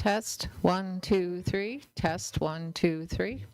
Test, 1, 2, 3. Test, 1, 2, 3.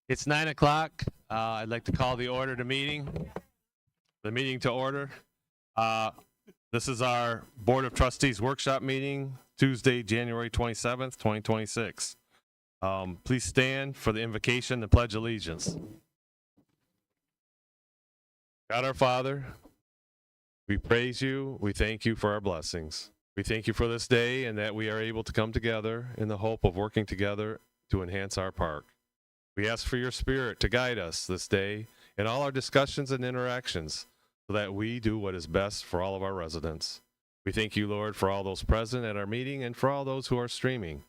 It's 9 o'clock. I'd like to call the meeting to order. This is our Board of Trustees Workshop meeting, Tuesday, January 27th, 2026. Please stand for the invocation and pledge allegiance. God our Father, we praise you. We thank you for our blessings. We thank you for this day and that we are able to come together in the hope of working together to enhance our park. We ask for your spirit to guide us this day in all our discussions and interactions so that we do what is best for all of our residents. We thank you, Lord, for all those present at our meeting and for all those who are streaming.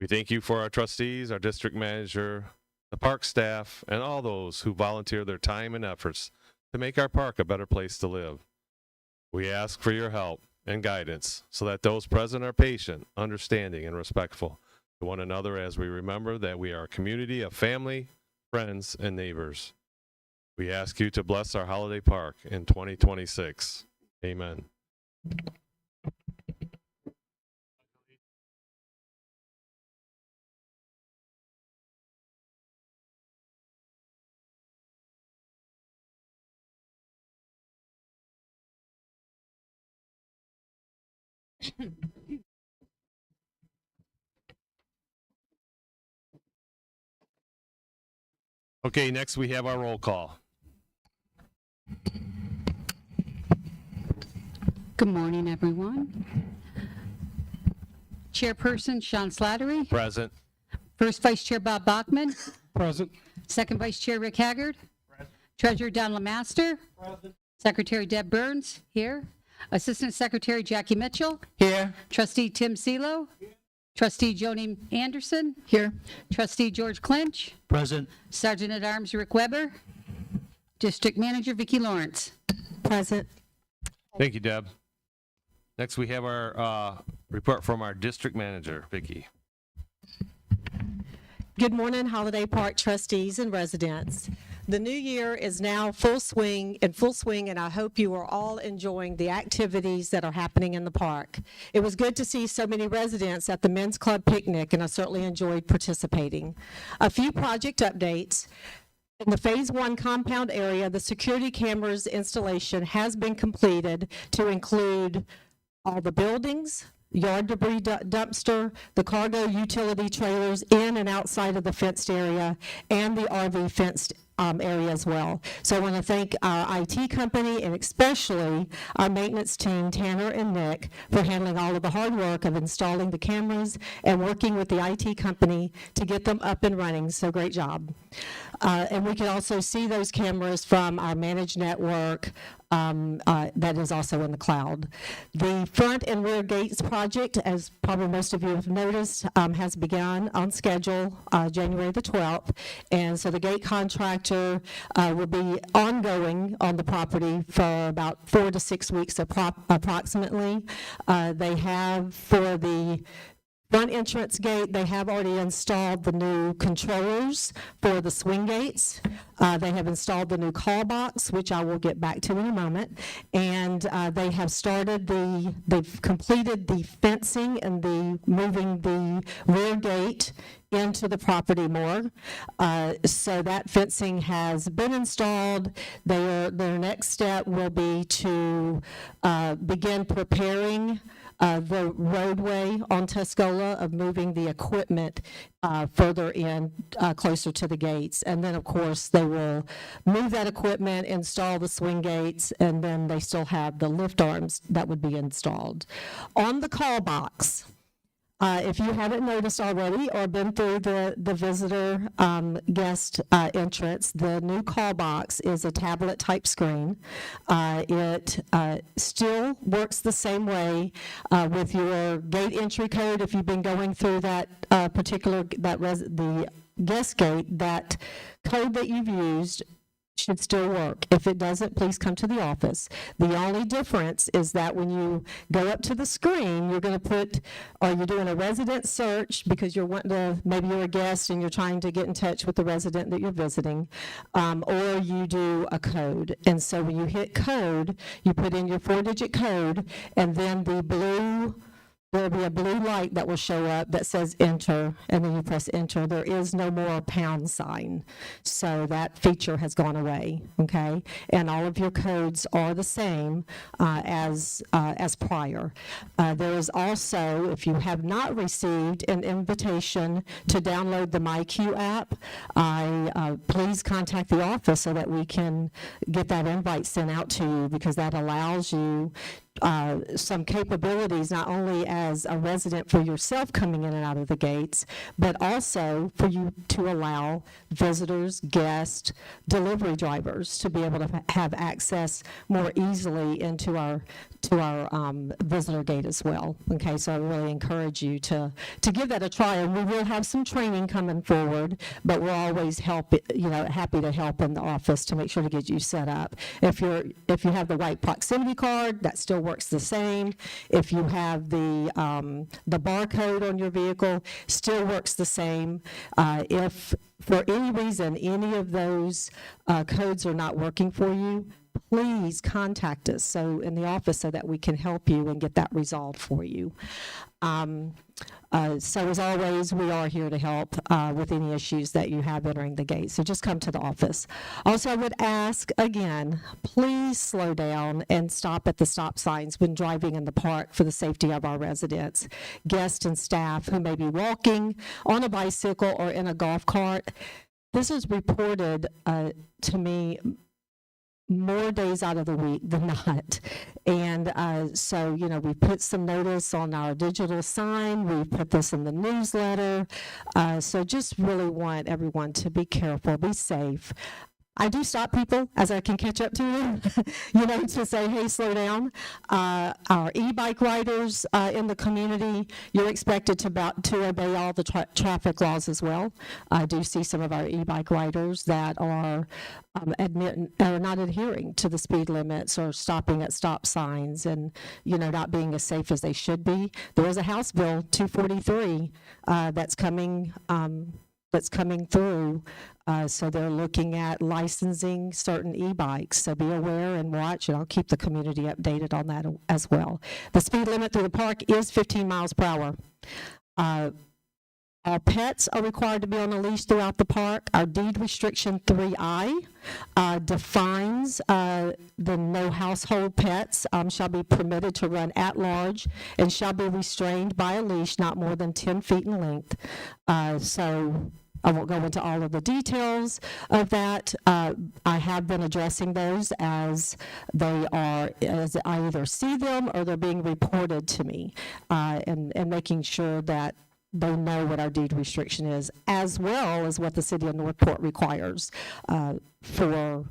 We thank you for our trustees, our district manager, the park staff, and all those who volunteer their time and efforts to make our park a better place to live. We ask for your help and guidance so that those present are patient, understanding, and respectful to one another as we remember that we are a community of family, friends, and neighbors. We ask you to bless our holiday park in 2026. Amen. Okay, next we have our roll call. Good morning, everyone. Chairperson Sean Slattery. Present. First Vice Chair Bob Bachman. Present. Second Vice Chair Rick Haggard. Present. Treasurer Don LeMaster. Present. Secretary Deb Burns, here. Assistant Secretary Jackie Mitchell. Here. Trustee Tim Celo. Here. Trustee Joni Anderson. Here. Trustee George Clinch. Present. Sergeant at Arms Rick Weber. District Manager Vicki Lawrence. Present. Thank you, Deb. Next we have our report from our district manager, Vicki. Good morning, Holiday Park trustees and residents. The new year is now in full swing, and I hope you are all enjoying the activities that are happening in the park. It was good to see so many residents at the Men's Club picnic, and I certainly enjoyed participating. A few project updates. In the Phase 1 compound area, the security cameras installation has been completed to include all the buildings, yard debris dumpster, the cargo utility trailers in and outside of the fenced area, and the RV fenced area as well. So I want to thank our IT company and especially our maintenance team, Tanner and Nick, for handling all of the hard work of installing the cameras and working with the IT company to get them up and running. So great job. And we can also see those cameras from our managed network that is also in the cloud. The front and rear gates project, as probably most of you have noticed, has begun on schedule January the 12th. And so the gate contractor will be ongoing on the property for about 4 to 6 weeks approximately. They have, for the front entrance gate, they have already installed the new controllers for the swing gates. They have installed the new call box, which I will get back to in a moment. And they have they've completed the fencing and the moving the rear gate into the property more. So that fencing has been installed. Their next step will be to begin preparing the roadway on Tuscola, of moving the equipment further in, closer to the gates. And then, of course, they will move that equipment, install the swing gates, and then they still have the lift arms that would be installed. On the call box, if you haven't noticed already or been through the visitor guest entrance, the new call box is a tablet type screen. It still works the same way with your gate entry code. If you've been going through that the guest gate, that code that you've used should still work. If it doesn't, please come to the office. The only difference is that when you go up to the screen, you're going to put, or you're doing a resident search because you're wanting to, maybe you're a guest and you're trying to get in touch with the resident that you're visiting, or you do a code. And so when you hit code, you put in your 4-digit code, and then the blue There'll be a blue light that will show up that says enter, and then you press enter. There is no more pound sign. So that feature has gone away, okay? And all of your codes are the same as prior. There is also, if you have not received an invitation to download the MyQ app, please contact the office so that we can get that invite sent out to you, because that allows you some capabilities, not only as a resident for yourself coming in and out of the gates, but also for you to allow visitors, guests, delivery drivers to be able to have access more easily into our visitor gate as well. Okay, so I really encourage you to give that a try, and we will have some training coming forward, but we're always happy to help in the office to make sure to get you set up. If you have the white proximity card, that still works the same. If you have the barcode on your vehicle, still works the same. If for any reason any of those codes are not working for you, please contact us in the office so that we can help you and get that resolved for you. So as always, we are here to help with any issues that you have entering the gate. So just come to the office. Also, I would ask again, please slow down and stop at the stop signs when driving in the park for the safety of our residents, guests, and staff who may be walking, on a bicycle, or in a golf cart. This is reported to me more days out of the week than not. And so, we put some notice on our digital sign. We put this in the newsletter. So just really want everyone to be careful, be safe. I do stop people as I can catch up to them, to say, hey, slow down. Our e-bike riders in the community, you're expected to obey all the traffic laws as well. I do see some of our e-bike riders that are not adhering to the speed limits or stopping at stop signs and, not being as safe as they should be. There is a House Bill 243 that's coming through. So they're looking at licensing certain e-bikes. So be aware and watch, and I'll keep the community updated on that as well. The speed limit through the park is 15 miles per hour. All pets are required to be on a leash throughout the park. Our deed restriction 3I defines the no household pets shall be permitted to run at large and shall be restrained by a leash not more than 10 feet in length. So I won't go into all of the details of that. I have been addressing those as I either see them or they're being reported to me, and making sure that they know what our deed restriction is, as well as what the city of Northport requires for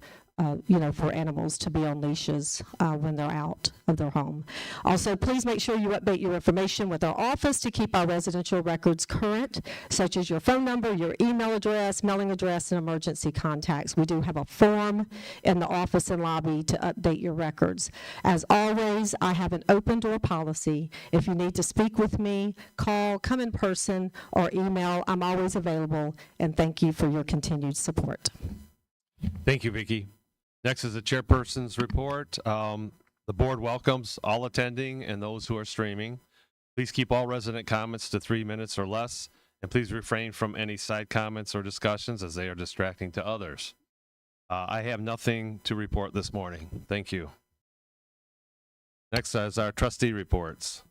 animals to be on leashes when they're out of their home. Also, please make sure you update your information with our office to keep our residential records current, such as your phone number, your email address, mailing address, and emergency contacts. We do have a form in the office and lobby to update your records. As always, I have an open door policy. If you need to speak with me, call, come in person, or email. I'm always available, and thank you for your continued support. Thank you, Vicki. Next is the chairperson's report. The board welcomes all attending and those who are streaming. Please keep all resident comments to 3 minutes or less, and please refrain from any side comments or discussions as they are distracting to others. I have nothing to report this morning. Thank you. Next is our trustee reports.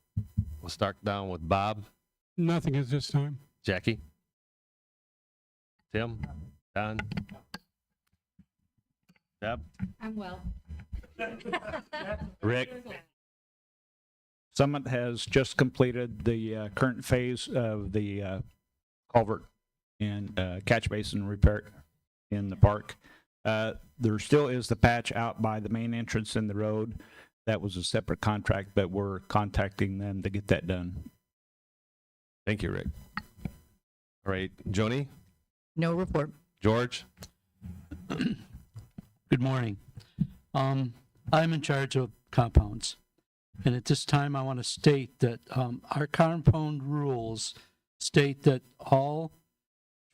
We'll start down with Bob. Nothing at this time. Jackie. Tim. Don. Deb. I'm well. Rick. Summit has just completed the current phase of the culvert and catch basin repair in the park. There still is the patch out by the main entrance in the road. That was a separate contract, but we're contacting them to get that done. Thank you, Rick. All right, Joni. No report. George. Good morning. I'm in charge of compounds. And at this time, I want to state that our compound rules state that all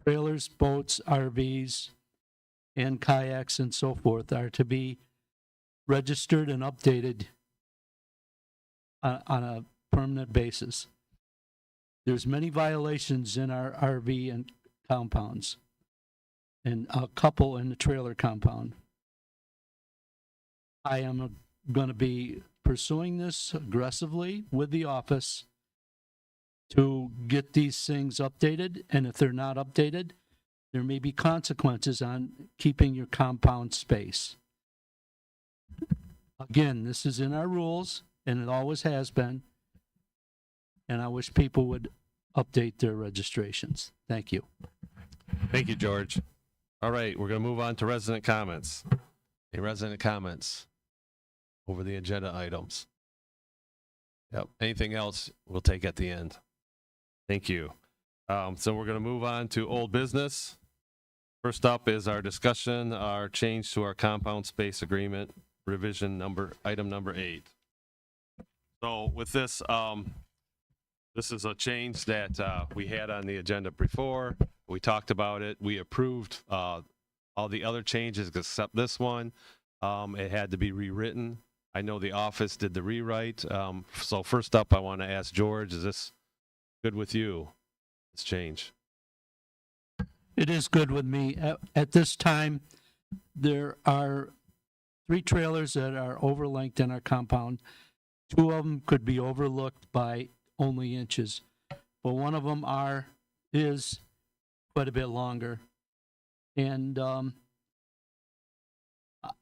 trailers, boats, RVs, and kayaks and so forth are to be registered and updated on a permanent basis. There's many violations in our RV and compounds, and a couple in the trailer compound. I am going to be pursuing this aggressively with the office to get these things updated, and if they're not updated, there may be consequences on keeping your compound space. Again, this is in our rules, and it always has been, and I wish people would update their registrations. Thank you. Thank you, George. All right, we're going to move on to resident comments. Any resident comments over the agenda items? Yep. Anything else we'll take at the end. Thank you. So we're going to move on to old business. First up is our discussion, our change to our compound space agreement, revision item number 8. So with this, this is a change that we had on the agenda before. We talked about it. We approved all the other changes except this one. It had to be rewritten. I know the office did the rewrite. So first up, I want to ask George, is this good with you, this change? It is good with me. At this time, there are 3 trailers that are overlinked in our compound. 2 of them could be overlooked by only inches, but one of them is quite a bit longer. And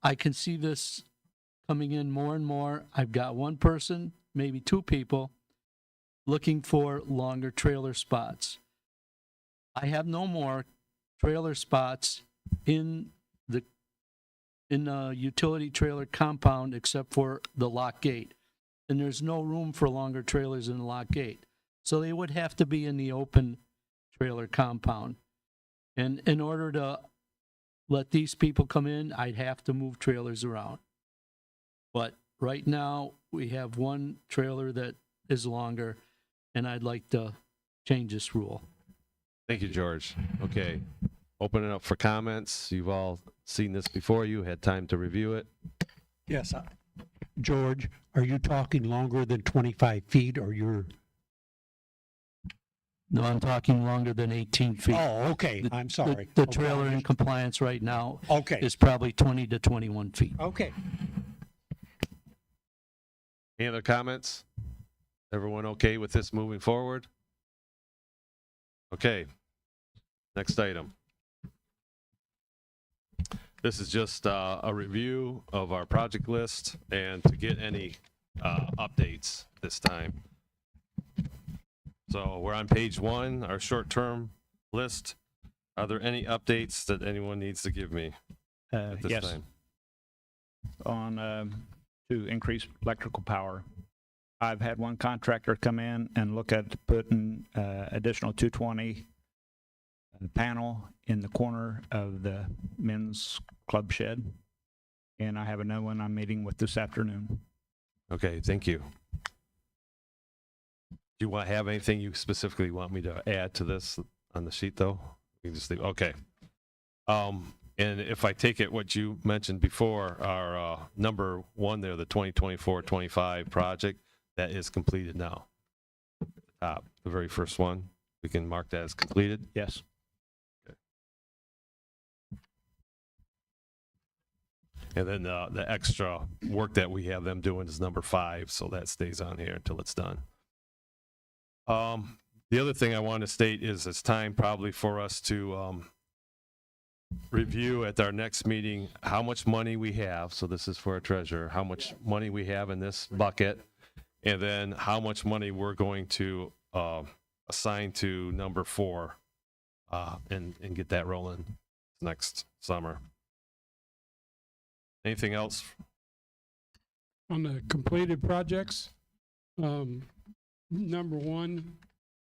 I can see this coming in more and more. I've got one person, maybe 2 people, looking for longer trailer spots. I have no more trailer spots in the utility trailer compound except for the lock gate. And there's no room for longer trailers in the lock gate. So they would have to be in the open trailer compound. And in order to let these people come in, I'd have to move trailers around. But right now, we have one trailer that is longer, and I'd like to change this rule. Thank you, George. Okay, open it up for comments. You've all seen this before. You had time to review it. Yes. George, are you talking longer than 25 feet or you're? No, I'm talking longer than 18 feet. Oh, okay. I'm sorry. The trailer in compliance right now Okay. is probably 20 to 21 feet. Okay. Any other comments? Everyone okay with this moving forward? Okay, next item. This is just a review of our project list and to get any updates this time. So we're on page 1, our short-term list. Are there any updates that anyone needs to give me at this Yes. time? On to increase electrical power. I've had one contractor come in and look at putting additional 220 panel in the corner of the men's club shed. And I have another one I'm meeting with this afternoon. Okay, thank you. Do you have anything you specifically want me to add to this on the sheet, though? You can just leave. Okay. And if I take it what you mentioned before, our number 1 there, the 2024-25 project, that is completed now. The very first one, we can mark that as completed. Yes. And then the extra work that we have them doing is number 5, so that stays on here until it's done. The other thing I want to state is it's time probably for us to review at our next meeting how much money we have. So this is for our treasurer, how much money we have in this bucket, and then how much money we're going to assign to number 4 and get that rolling next summer. Anything else? On the completed projects, number 1,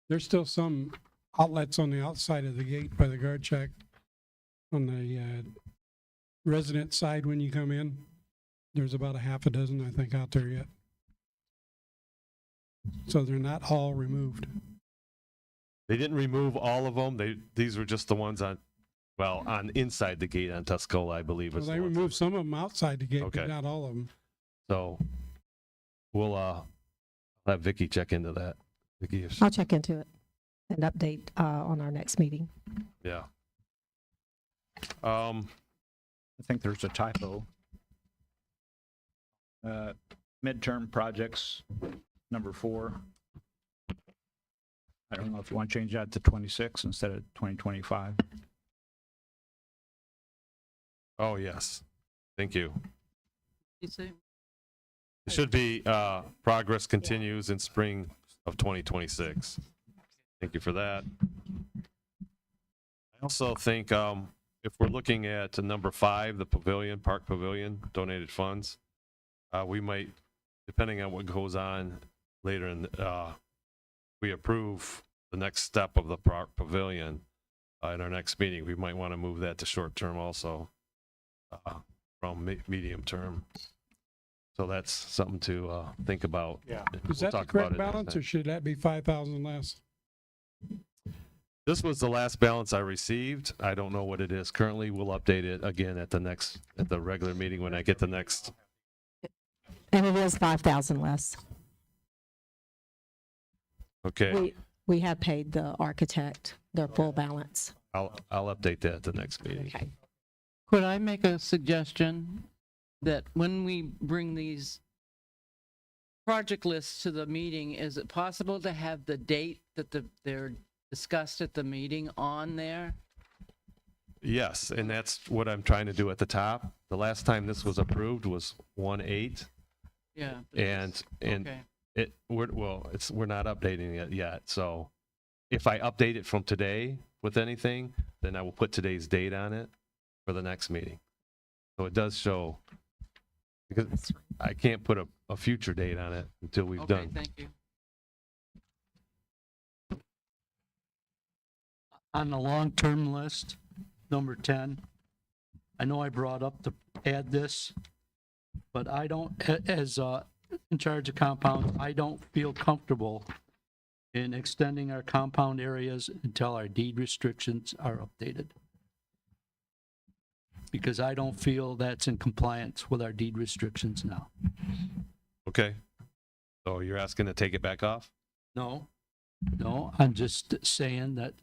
there's still some outlets on the outside of the gate by the guard check on the resident side when you come in. There's about a half a dozen, I think, out there yet. So they're not all removed. They didn't remove all of them. These were just the ones on inside the gate on Tuscola, I believe. Well, is they the ones. removed some of them outside the gate, Okay. but not all of them. So we'll I'll have Vicky check into that. Vicky, I'll check into it and update on our next meeting. yeah. I think there's a typo. Midterm projects, number 4. I don't know if you want to change that to 26 instead of 2025. Oh, yes. Thank you. You say? It should be progress continues in spring of 2026. Thank you for that. I also think if we're looking at number 5, the pavilion, park pavilion, donated funds, we might, depending on what goes on later in, we approve the next step of the park pavilion in our next meeting, we might want to move that to short term also from medium term. So that's something to think about. Yeah. We'll Is that the talk about correct it next balance, time. or should that be 5,000 less? This was the last balance I received. I don't know what it is currently. We'll update it again at the regular meeting when I get the next. And it is 5,000 less. Okay, We have paid the architect their full balance. I'll update that at the next meeting. Okay. Could I make a suggestion that when we bring these project lists to the meeting, is it possible to have the date that they're discussed at the meeting on there? Yes, and that's what I'm trying to do at the top. The last time this was approved was 1/8, Yeah. and Okay. we're not updating it yet. So if I update it from today with anything, then I will put today's date on it for the next meeting. So it does show, because I can't put a future date on it until we've Okay, done. thank you. On the long-term list, number 10, I know I brought up to add this, but I don't, as in charge of compounds, I don't feel comfortable in extending our compound areas until our deed restrictions are updated. Because I don't feel that's in compliance with our deed restrictions now. Okay. So you're asking to take it back off? No, I'm just saying that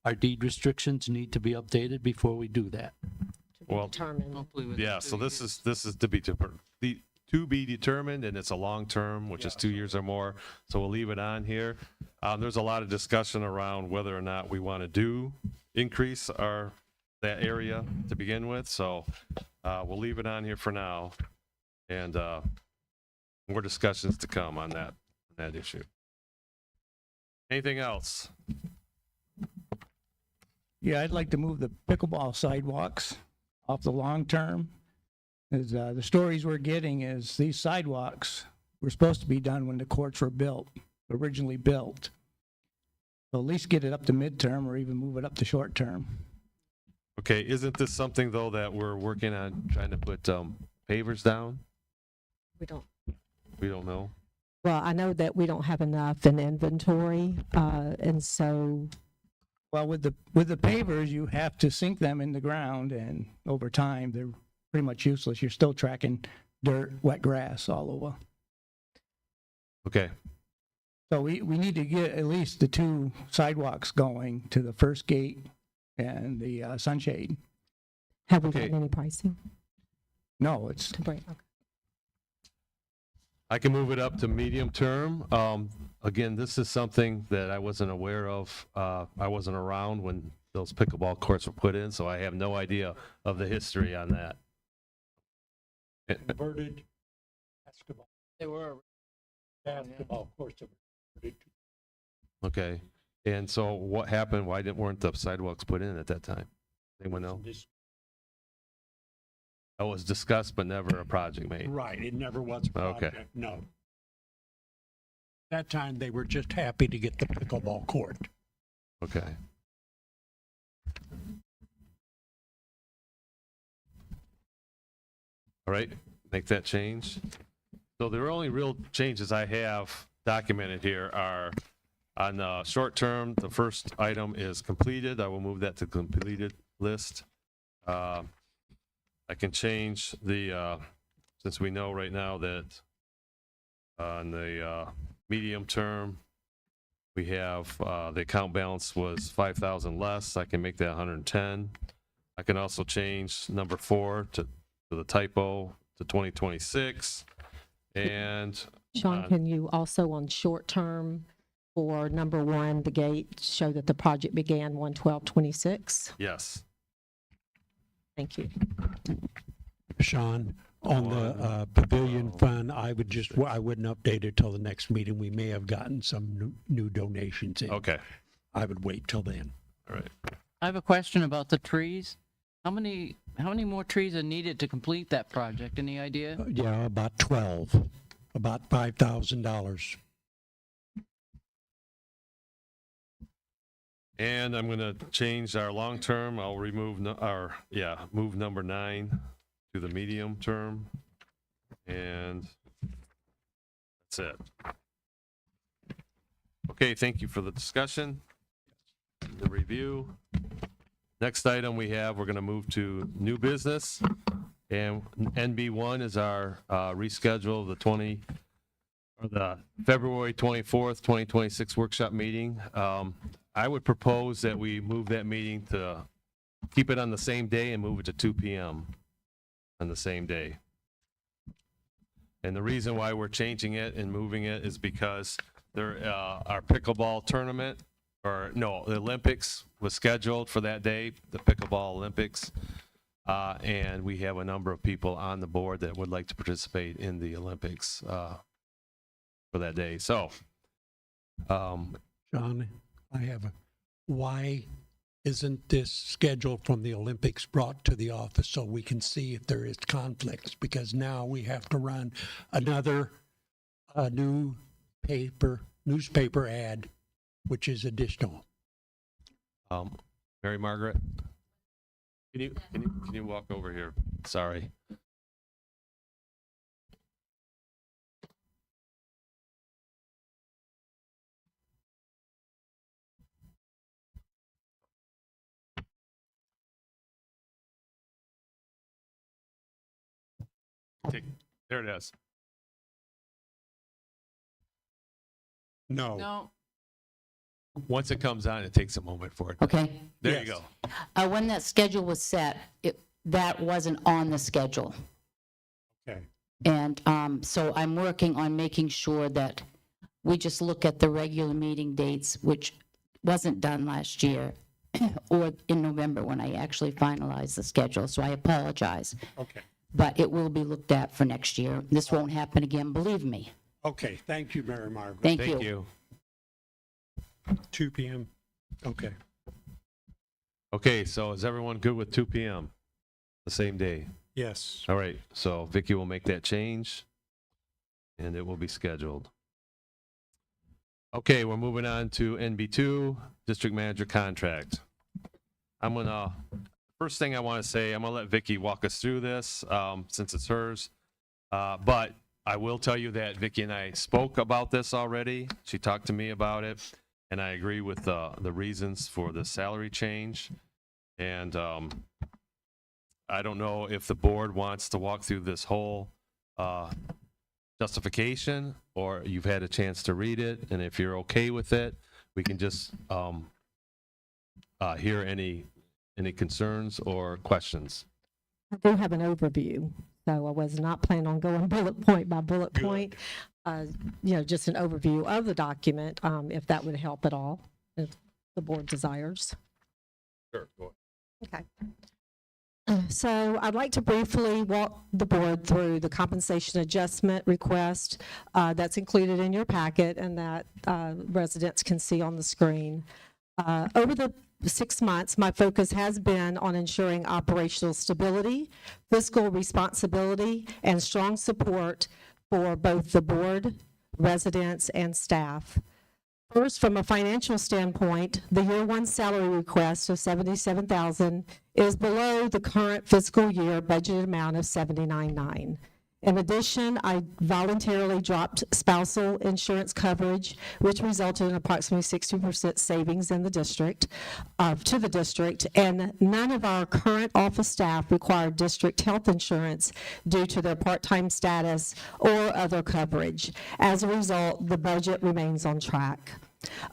our deed restrictions need to be updated before we do that. Well, Determined. Hopefully within yeah, 2 so this years. is to be determined, and it's a long term, which is 2 years or more. So we'll leave it on here. There's a lot of discussion around whether or not we want to increase that area to begin with. So we'll leave it on here for now, and more discussions to come on that issue. Anything else? Yeah, I'd like to move the pickleball sidewalks off the long term. As the stories we're getting is these sidewalks were supposed to be done when the courts were originally built. So at least get it up to midterm or even move it up to short term. Okay, isn't this something though that we're working on trying to put pavers down? We don't. We don't know. Well, I know that we don't have enough in inventory, and so Well, with the pavers, you have to sink them in the ground, and over time, they're pretty much useless. You're still tracking dirt, wet grass all over. Okay. So we need to get at least the 2 sidewalks going to the first gate and the sunshade. have we Okay. gotten any pricing No, it's, to bring? Okay. I can move it up to medium term. Again, this is something that I wasn't aware of. I wasn't around when those pickleball courts were put in, so I have no idea of the history on that. Converted basketball, They were. basketball courts. Okay. And so what happened? Why weren't the sidewalks put in at that time? Anyone know? That was discussed, but never a project made. Right, it never was a Okay. project, no. That time, they were just happy to get the pickleball court. Okay. All right, make that change. So the only real changes I have documented here are on the short term, the first item is completed. I will move that to completed list. I can change the, since we know right now that on the medium term, we have, the account balance was 5,000 less. I can make that 110. I can also change number 4 to the typo to 2026. And Sean, can you also on short term for number 1, the gate, show that the project began 1/12/26? yes, Thank you. Sean, on the pavilion fund, I wouldn't update it till the next meeting. We may have gotten some new donations in. okay, I would wait till then. all right. I have a question about the trees. How many more trees are needed to complete that project? Any idea? Yeah, about 12, about $5,000. And I'm going to change our long term. I'll remove move number 9 to the medium term. And that's it. Okay, thank you for the discussion, the review. Next item we're going to move to new business. And NB1 is our reschedule of the February 24th, 2026 workshop meeting. I would propose that we move that meeting to keep it on the same day and move it to 2 p.m. on the same day. And the reason why we're changing it and moving it is because our pickleball tournament, the Olympics was scheduled for that day, the pickleball Olympics. And we have a number of people on the board that would like to participate in the Olympics for that day. So, John, why isn't this schedule from the Olympics brought to the office so we can see if there is conflicts? Because now we have to run another newspaper ad, which is additional. Mary Margaret, can you walk over here? Sorry. There it is. No. No. Once it comes on, it takes a moment for it. Okay. There Yes. you go. When that schedule was set, that wasn't on the schedule. Okay. And so I'm working on making sure that we just look at the regular meeting dates, which wasn't done last year, or in November when I actually finalized the schedule. So I apologize. Okay. But it will be looked at for next year. This won't happen again, believe me. Okay. Thank you, Mary Margaret. Thank Thank you. you. 2 p.m. Okay. Okay, so is everyone good with 2 p.m. the same day? Yes. All right, so Vicky will make that change, and it will be scheduled. Okay, we're moving on to NB2, District Manager Contract. First thing I want to say, I'm going to let Vicky walk us through this since it's hers. But I will tell you that Vicky and I spoke about this already. She talked to me about it, and I agree with the reasons for the salary change. And I don't know if the board wants to walk through this whole justification, or you've had a chance to read it, and if you're okay with it, we can just hear any concerns or questions. I do have an overview, so I was not planning on going bullet point by bullet point. Just an overview of the document, if that would help at all, if the board desires. Sure, go ahead. Okay. So I'd like to briefly walk the board through the compensation adjustment request that's included in your packet and that residents can see on the screen. Over the 6 months, my focus has been on ensuring operational stability, fiscal responsibility, and strong support for both the board, residents, and staff. First, from a financial standpoint, the year one salary request of $77,000 is below the current fiscal year budgeted amount of $79,900. In addition, I voluntarily dropped spousal insurance coverage, which resulted in approximately 60% savings in the district, to the district, and none of our current office staff require district health insurance due to their part-time status or other coverage. As a result, the budget remains on track.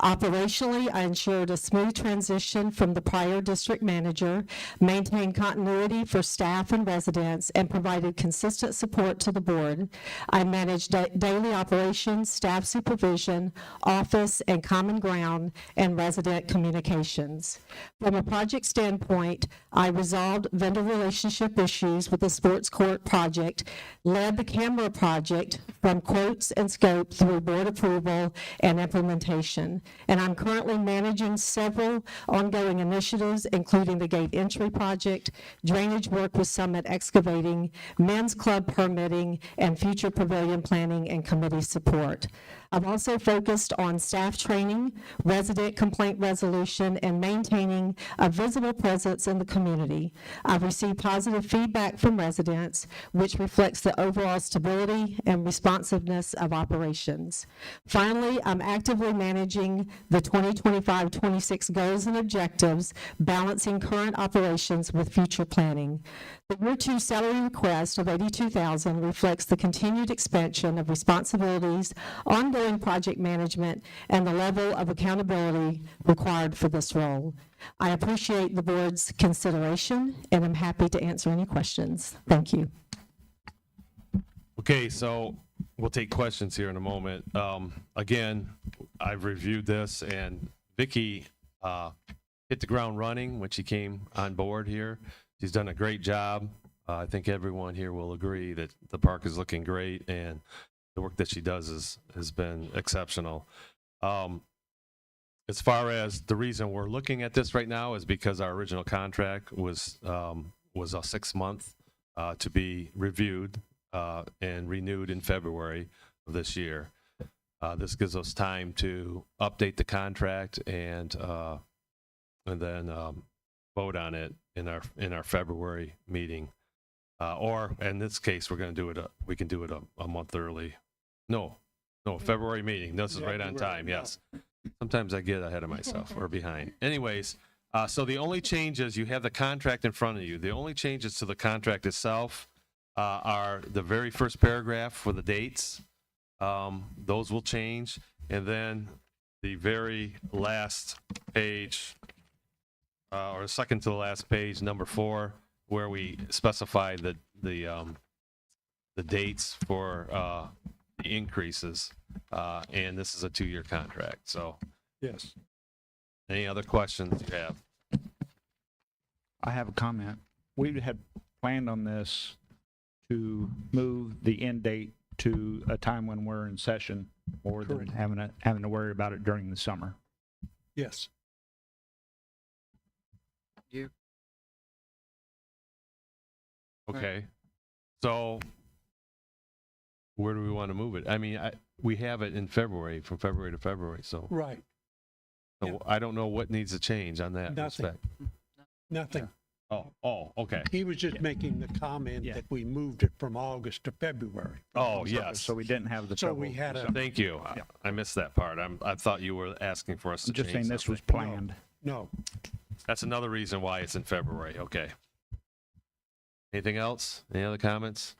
Operationally, I ensured a smooth transition from the prior district manager, maintained continuity for staff and residents, and provided consistent support to the board. I managed daily operations, staff supervision, office and common ground, and resident communications. From a project standpoint, I resolved vendor relationship issues with the sports court project, led the camera project from quotes and scope through board approval and implementation. And I'm currently managing several ongoing initiatives, including the gate entry project, drainage work with Summit Excavating, men's club permitting, and future pavilion planning and committee support. I'm also focused on staff training, resident complaint resolution, and maintaining a visible presence in the community. I've received positive feedback from residents, which reflects the overall stability and responsiveness of operations. Finally, I'm actively managing the 2025-26 goals and objectives, balancing current operations with future planning. The Year 2 salary request of $82,000 reflects the continued expansion of responsibilities, ongoing project management, and the level of accountability required for this role. I appreciate the board's consideration, and I'm happy to answer any questions. Thank you. Okay, so we'll take questions here in a moment. Again, I've reviewed this, and Vicki hit the ground running when she came on board here. She's done a great job. I think everyone here will agree that the park is looking great, and the work that she does has been exceptional. As far as the reason we're looking at this right now is because our original contract was a 6-month to be reviewed and renewed in February of this year. This gives us time to update the contract and then vote on it in our February meeting, or in this case, we're going to do it. We can do it a month early. No, February meeting. This is right on time. Yes. Sometimes I get ahead of myself or behind. Anyways, so the only changes, you have the contract in front of you. The only changes to the contract itself are the very first paragraph for the dates. Those will change, and then the very last page. Or second to the last page, number 4, where we specify the dates for the increases, and this is a 2-year contract. So, Yes. any other questions you have? I have a comment. We had planned on this to move the end date to a time when we're in session, or than having to worry about it during the summer. Yes. Okay. So, where do we want to move it? I mean, we have it in February, from February to February. So, Right. I don't know what needs to change on that Nothing. respect. Nothing. Oh, okay. He was just making the comment Yeah. that we moved it from August to February. Oh, yes. So we didn't have the So trouble. we had with a- some- Thank you. I missed that part. I thought you were asking for us to I'm just change saying this was something. planned. No. That's another reason why it's in February. Okay. Anything else? Any other comments?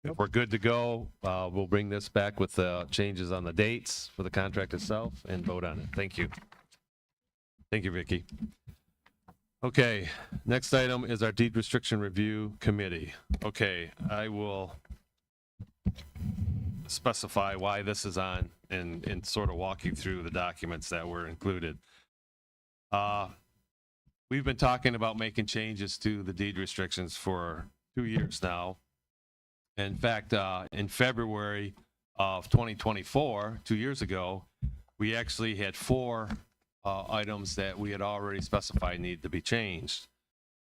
If Nope. we're good to go, we'll bring this back with changes on the dates for the contract itself and vote on it. Thank you. Thank you, Vicki. Okay, next item is our deed restriction review committee. Okay, I will specify why this is on and sort of walk you through the documents that were included. We've been talking about making changes to the deed restrictions for 2 years now. In fact, in February of 2024, 2 years ago, we actually had 4 items that we had already specified need to be changed.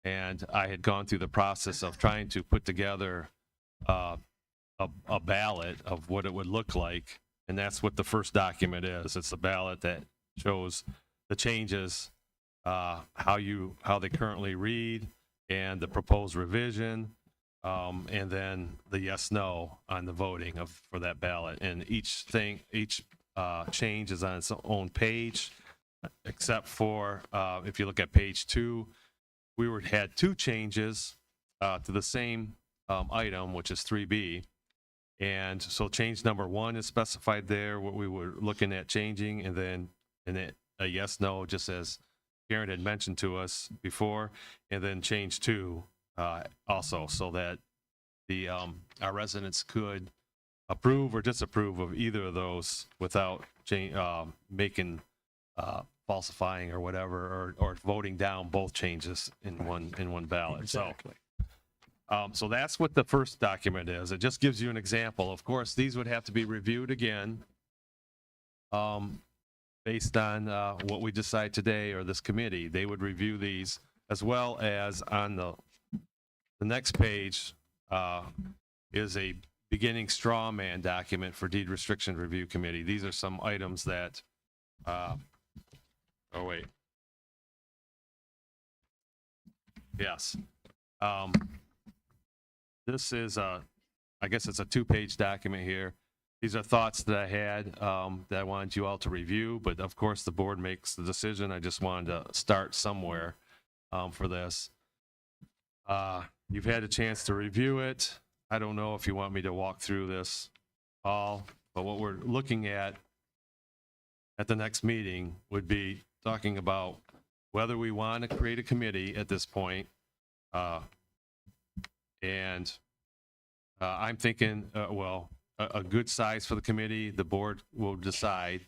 And I had gone through the process of trying to put together a ballot of what it would look like. And that's what the first document is. It's a ballot that shows the changes, how they currently read, and the proposed revision, and then the yes, no on the voting for that ballot. And each change is on its own page, except for if you look at page 2, we had 2 changes to the same item, which is 3B. And so change number 1 is specified there, what we were looking at changing, and then a yes, no, just as Karen had mentioned to us before, and then change 2 also, so that our residents could approve or disapprove of either of those without making falsifying or whatever, or voting down both changes in one ballot. Exactly. So that's what the first document is. It just gives you an example. Of course, these would have to be reviewed again based on what we decide today, or this committee. They would review these, as well as on the next page is a beginning straw man document for Deed Restriction Review Committee. These are some items that, oh wait. Yes. This is I guess it's a 2-page document here. These are thoughts that I had that I wanted you all to review, but of course the board makes the decision. I just wanted to start somewhere for this. You've had a chance to review it. I don't know if you want me to walk through this all, but what we're looking at the next meeting would be talking about whether we want to create a committee at this point. And I'm thinking, a good size for the committee, the board will decide,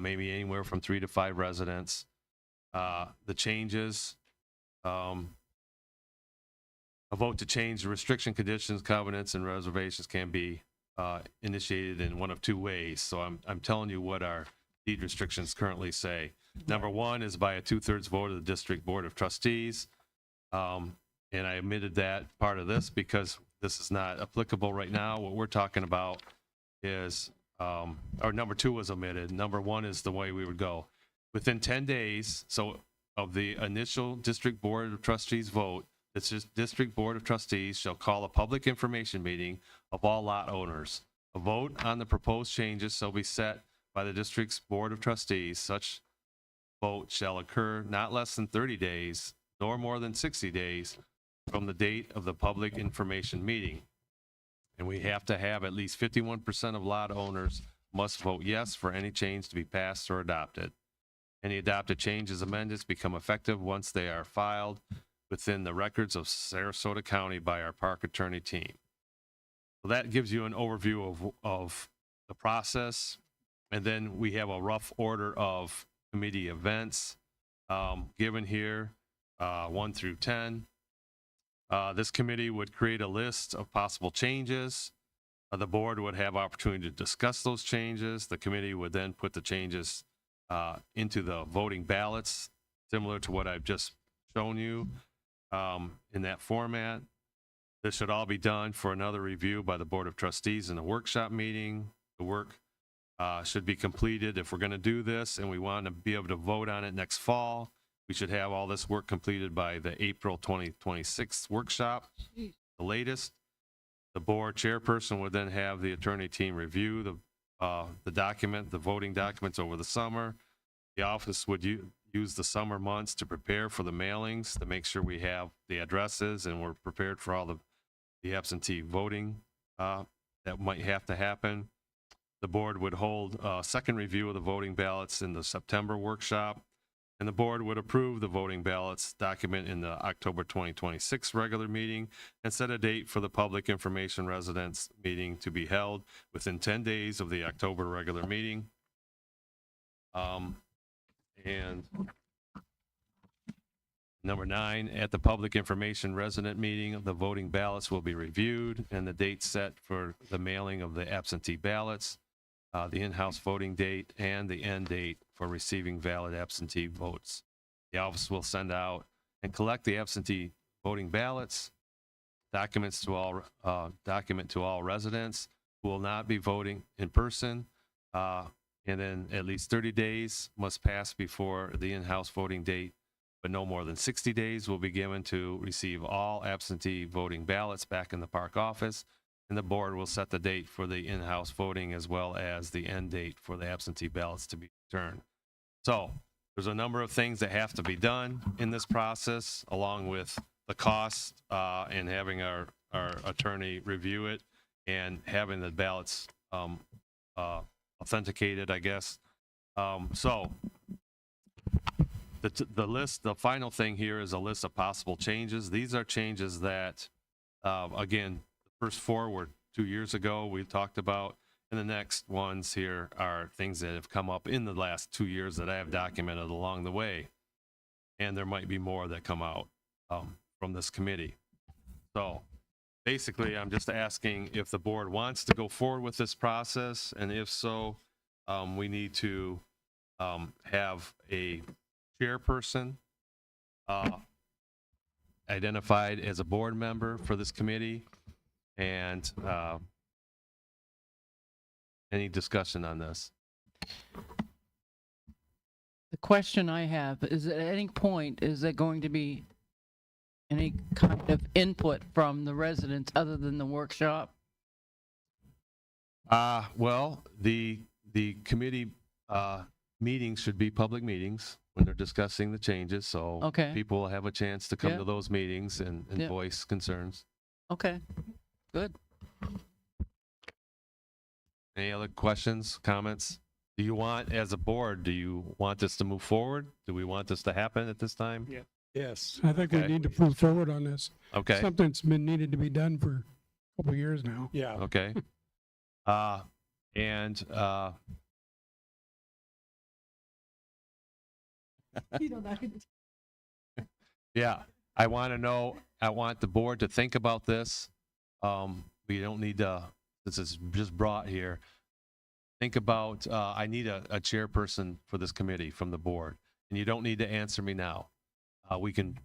maybe anywhere from 3 to 5 residents. The changes, a vote to change the restriction conditions, covenants, and reservations can be initiated in one of 2 ways. So I'm telling you what our deed restrictions currently say. Number 1 is by a 2/3 vote of the District Board of Trustees. And I omitted that part of this because this is not applicable right now. What we're talking about is, or number 2 was omitted. Number 1 is the way we would go. Within 10 days, so of the initial District Board of Trustees vote, the District Board of Trustees shall call a public information meeting of all lot owners. A vote on the proposed changes shall be set by the District's Board of Trustees. Such vote shall occur not less than 30 days, nor more than 60 days from the date of the public information meeting. And we have to have at least 51% of lot owners must vote yes for any change to be passed or adopted. Any adopted changes, amendments become effective once they are filed within the records of Sarasota County by our park attorney team. So that gives you an overview of the process. And then we have a rough order of committee events given here, 1 through 10. This committee would create a list of possible changes. The board would have opportunity to discuss those changes. The committee would then put the changes into the voting ballots, similar to what I've just shown you in that format. This should all be done for another review by the Board of Trustees in a workshop meeting. The work should be completed. If we're going to do this and we want to be able to vote on it next fall, we should have all this work completed by the April 2026 workshop, the latest. The board chairperson would then have the attorney team review the voting documents over the summer. The office would use the summer months to prepare for the mailings, to make sure we have the addresses and we're prepared for all the absentee voting that might have to happen. The board would hold a second review of the voting ballots in the September workshop, and the board would approve the voting ballots document in the October 2026 regular meeting and set a date for the public information residents meeting to be held within 10 days of the October regular meeting. And number 9, at the public information resident meeting, the voting ballots will be reviewed and the date set for the mailing of the absentee ballots, the in-house voting date, and the end date for receiving valid absentee votes. The office will send out and collect the absentee voting ballots, document to all residents who will not be voting in person, and then at least 30 days must pass before the in-house voting date but no more than 60 days will be given to receive all absentee voting ballots back in the park office, and the board will set the date for the in-house voting as well as the end date for the absentee ballots to be returned. So there's a number of things that have to be done in this process, along with the cost and having our attorney review it and having the ballots authenticated, I guess. So the list, the final thing here is a list of possible changes. These are changes that, again, the first four were 2 years ago we talked about, and the next ones here are things that have come up in the last 2 years that I have documented along the way. And there might be more that come out from this committee. So basically, I'm just asking if the board wants to go forward with this process, and if so, we need to have a chairperson identified as a board member for this committee, and any discussion on this? The question I have is, at any point, is there going to be any kind of input from the residents other than the workshop? Well, the committee meetings should be public meetings when they're discussing the changes, so Okay. people will have a chance to come Yeah. to those meetings and Yeah. voice concerns. Okay, good. Any other questions, comments? Do you want, as a board, do you want this to move forward? Do we want this to happen at this time? Yeah. Yes. I think we Okay. need to move forward on this. Okay, Something's been needed to be done for a couple of years now. Yeah. okay. And yeah, I want to know, I want the board to think about this. We don't need to, this is just brought here. Think about, I need a chairperson for this committee from the board, and you don't need to answer me now. We can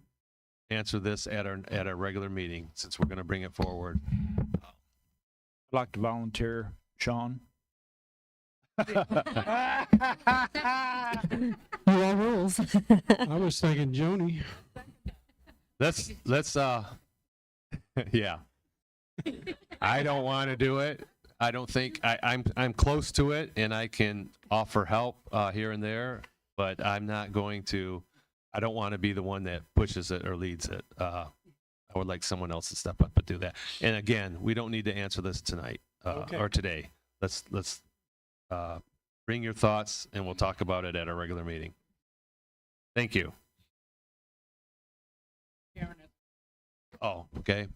answer this at our regular meeting, since we're going to bring it forward. I'd like to volunteer, Sean. You all rules. I was thinking Joni. Let's yeah. I don't want to do it. I don't think I'm close to it, and I can offer help here and there, but I'm not going to. I don't want to be the one that pushes it or leads it. I would like someone else to step up and do that. And again, we don't need to answer this tonight Okay. or today. Let's bring your thoughts, and we'll talk about it at our regular meeting. Thank you. Oh, okay.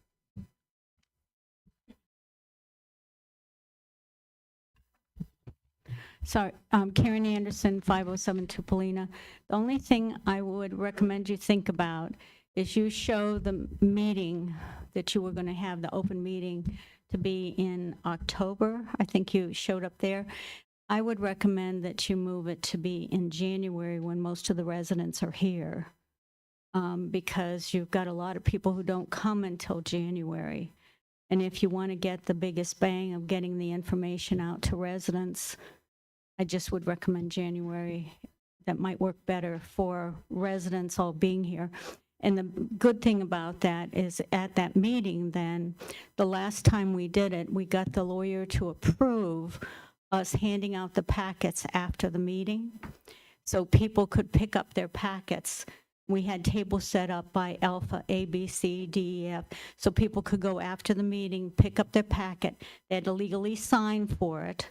Sorry, Karen Anderson, 507 Tupolina. The only thing I would recommend you think about is you show the meeting that you were going to have, the open meeting, to be in October. I think you showed up there. I would recommend that you move it to be in January when most of the residents are here, because you've got a lot of people who don't come until January. And if you want to get the biggest bang of getting the information out to residents, I just would recommend January. That might work better for residents all being here. And the good thing about that is at that meeting then, the last time we did it, we got the lawyer to approve us handing out the packets after the meeting. So people could pick up their packets. We had tables set up by Alpha, A, B, C, D, E, F. So people could go after the meeting, pick up their packet. They had to legally sign for it.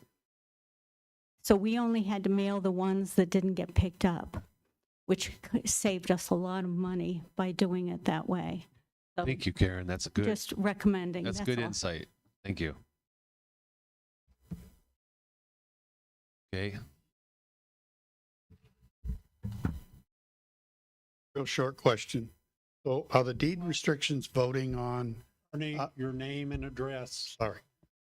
So we only had to mail the ones that didn't get picked up, which saved us a lot of money by doing it that way. So Thank you, Karen. That's a good. just recommending. That's good all. insight. Thank you. Okay. Real short question. So are the deed restrictions voting on, Your name and address. sorry,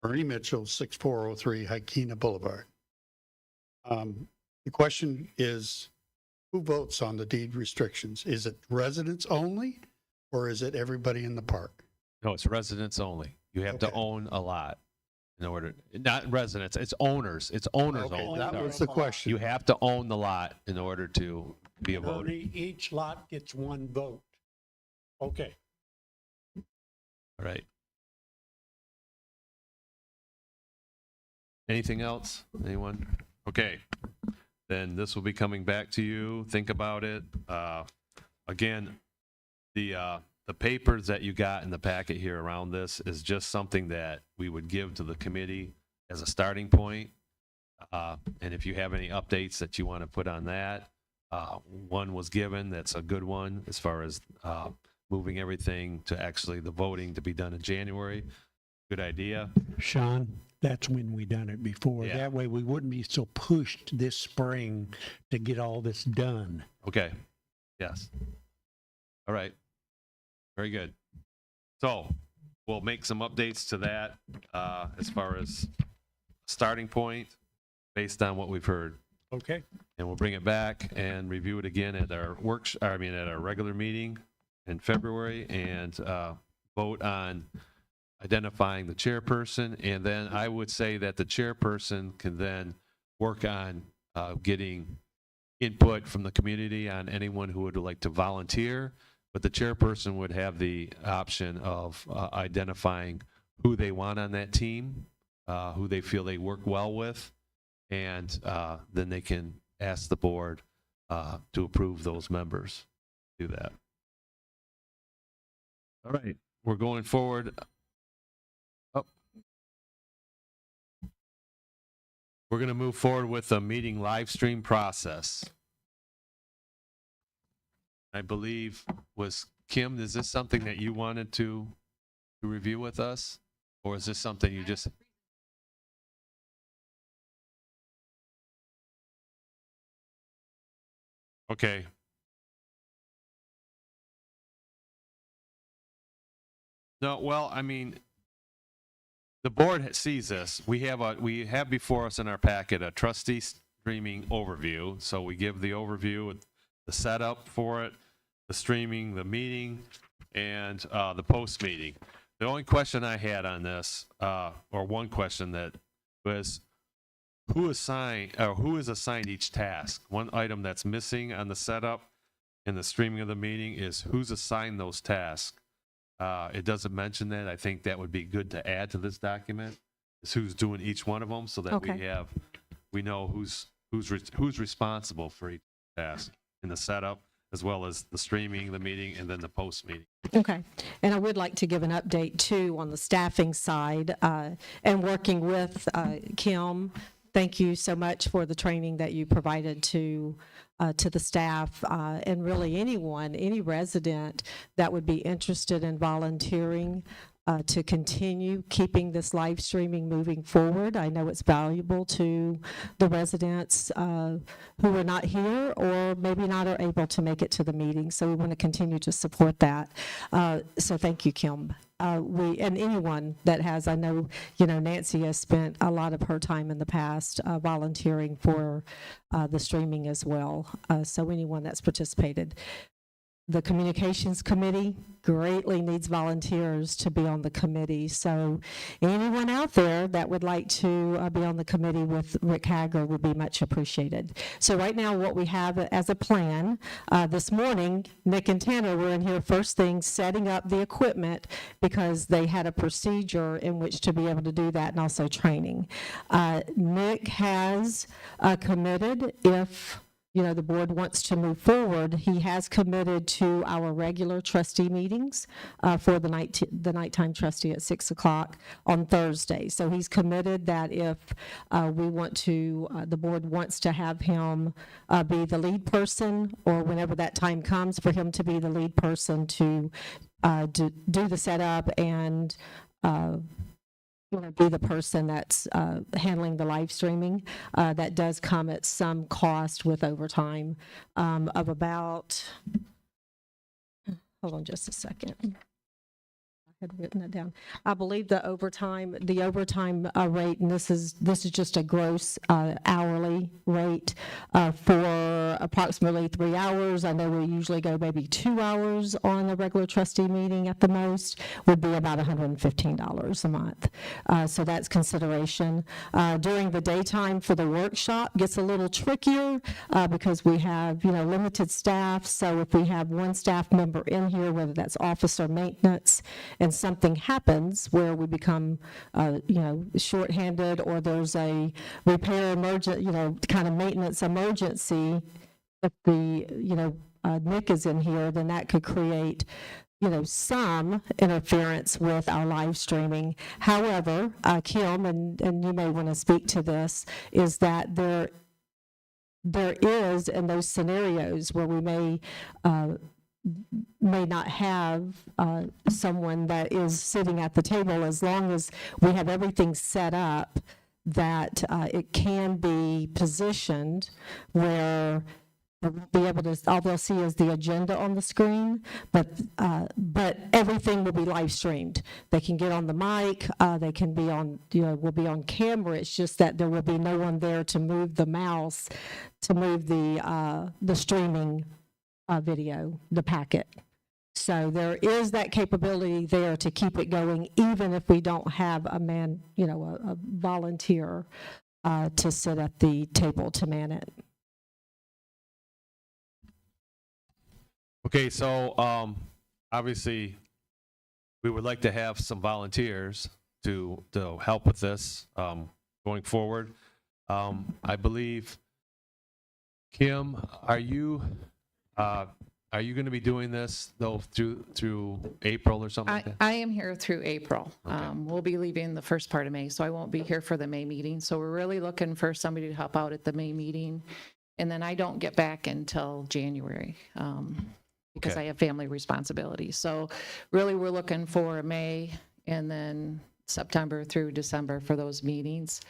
Ernie Mitchell, 6403 Hykena Boulevard. The question is, who votes on the deed restrictions? Is it residents only, or is it everybody in the park? No, it's residents only. You have to Okay. own a lot in order, not residents, it's owners. It's owners Okay, only. that Sorry. was the question. You have to own the lot in order to be a vote. Only each lot gets one vote. Okay. All right. Anything else? Anyone? Okay. Then this will be coming back to you. Think about it. Again, the papers that you got in the packet here around this is just something that we would give to the committee as a starting point. And if you have any updates that you want to put on that, one was given, that's a good one as far as moving everything to actually the voting to be done in January. Good idea. Sean, that's when we done it before. Yeah. That way we wouldn't be so pushed this spring to get all this done. Okay. Yes. All right. Very good. So we'll make some updates to that as far as starting point based on what we've heard. Okay. And we'll bring it back and review it again at our at our regular meeting in February and vote on identifying the chairperson. And then I would say that the chairperson can then work on getting input from the community on anyone who would like to volunteer. But the chairperson would have the option of identifying who they want on that team, who they feel they work well with, and then they can ask the board to approve those members. Do that. All right, we're going forward. Oh. We're going to move forward with the meeting live stream process. I believe was Kim, is this something that you wanted to review with us? Or is this something you just... Okay. No, well, I mean, the board sees this. We have before us in our packet a trustee streaming overview. So we give the overview, the setup for it, the streaming, the meeting, and the post meeting. The only question I had on this, or one question that was, who is assigned each task? One item that's missing on the setup and the streaming of the meeting is who's assigned those tasks. It doesn't mention that. I think that would be good to add to this document. Is who's doing each one of them, so that we know who's responsible for each task in the setup, as well as the streaming, the meeting, and then the post meeting. Okay. And I would like to give an update too on the staffing side and working with Kim. Thank you so much for the training that you provided to the staff and really anyone, any resident that would be interested in volunteering to continue keeping this live streaming moving forward. I know it's valuable to the residents who are not here or maybe not are able to make it to the meeting. So we want to continue to support that. So thank you, Kim. And anyone that has, I know, Nancy has spent a lot of her time in the past volunteering for the streaming as well. So anyone that's participated. The Communications Committee greatly needs volunteers to be on the committee. So anyone out there that would like to be on the committee with Rick Hager would be much appreciated. So right now what we have as a plan, this morning, Nick and Tanner were in here first thing setting up the equipment because they had a procedure in which to be able to do that and also training. Nick has committed if the board wants to move forward, he has committed to our regular trustee meetings for the nighttime trustee at 6 o'clock on Thursday. So he's committed that if we want to, the board wants to have him be the lead person, or whenever that time comes for him to be the lead person to do the setup and be the person that's handling the live streaming. That does come at some cost with overtime of about, hold on just a second. had written it down. I believe the overtime rate, and this is just a gross hourly rate for approximately 3 hours. I know we usually go maybe 2 hours on a regular trustee meeting at the most, would be about $115 a month. So that's consideration. During the daytime for the workshop gets a little trickier because we have, limited staff. So if we have one staff member in here, whether that's office or maintenance, and something happens where we become, shorthanded, or there's a repair emergent, kind of maintenance emergency, if the, Nick is in here, then that could create, some interference with our live streaming. However, Kim, and you may want to speak to this, is that there is in those scenarios where we may not have someone that is sitting at the table, as long as we have everything set up that it can be positioned where they'll be able to, all they'll see is the agenda on the screen, but everything will be live streamed. They can get on the mic, they can be on, will be on camera. It's just that there will be no one there to move the mouse, to move the streaming video, the packet. So there is that capability there to keep it going, even if we don't have a man, a volunteer to sit at the table to man it. Okay, so obviously we would like to have some volunteers to help with this going forward. I believe, Kim, are you going to be doing this though through April or something like that? I am here through April. Okay. We'll be leaving the first part of May, so I won't be here for the May meeting. So we're really looking for somebody to help out at the May meeting. And then I don't get back until January because Okay. I have family responsibilities. So really we're looking for May and then September through December for those meetings.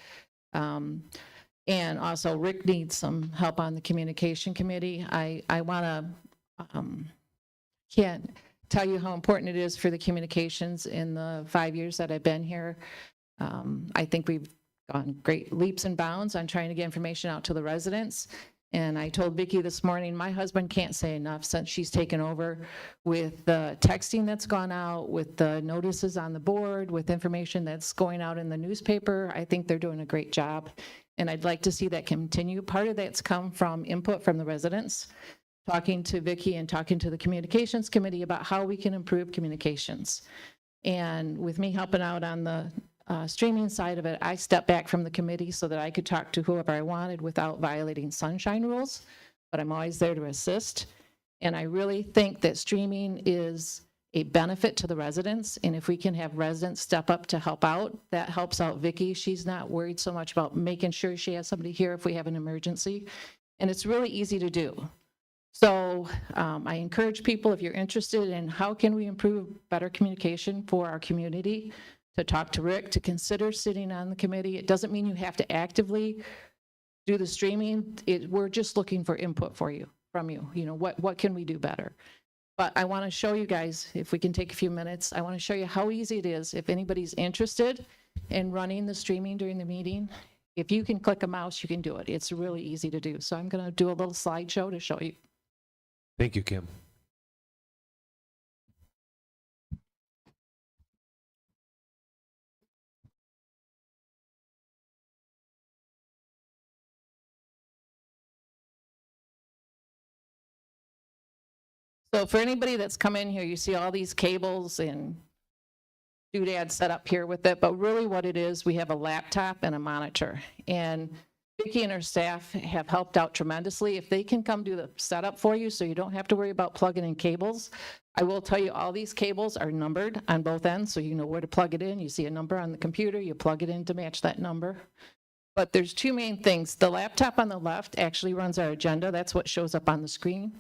And also Rick needs some help on the communication committee. I want to, can't tell you how important it is for the communications in the 5 years that I've been here. I think we've gone great leaps and bounds on trying to get information out to the residents. And I told Vicki this morning, my husband can't say enough since she's taken over with the texting that's gone out, with the notices on the board, with information that's going out in the newspaper. I think they're doing a great job. And I'd like to see that continue. Part of that's come from input from the residents, talking to Vicki and talking to the communications committee about how we can improve communications. And with me helping out on the streaming side of it, I stepped back from the committee so that I could talk to whoever I wanted without violating sunshine rules, but I'm always there to assist. And I really think that streaming is a benefit to the residents, and if we can have residents step up to help out, that helps out Vicki. She's not worried so much about making sure she has somebody here if we have an emergency, and it's really easy to do. So I encourage people, if you're interested in how can we improve better communication for our community, to talk to Rick, to consider sitting on the committee. It doesn't mean you have to actively do the streaming. We're just looking for input from you. What can we do better? But I want to show you guys, if we can take a few minutes, I want to show you how easy it is if anybody's interested in running the streaming during the meeting. If you can click a mouse, you can do it. It's really easy to do. So I'm going to do a little slideshow to show you. Thank you, Kim. So for anybody that's come in here, you see all these cables and doodads set up here with it, but really what it is, we have a laptop and a monitor. And Vicki and her staff have helped out tremendously. If they can come do the setup for you so you don't have to worry about plugging in cables, I will tell you all these cables are numbered on both ends, so you know where to plug it in. You see a number on the computer, you plug it in to match that number. But there's two main things. The laptop on the left actually runs our agenda. That's what shows up on the screen.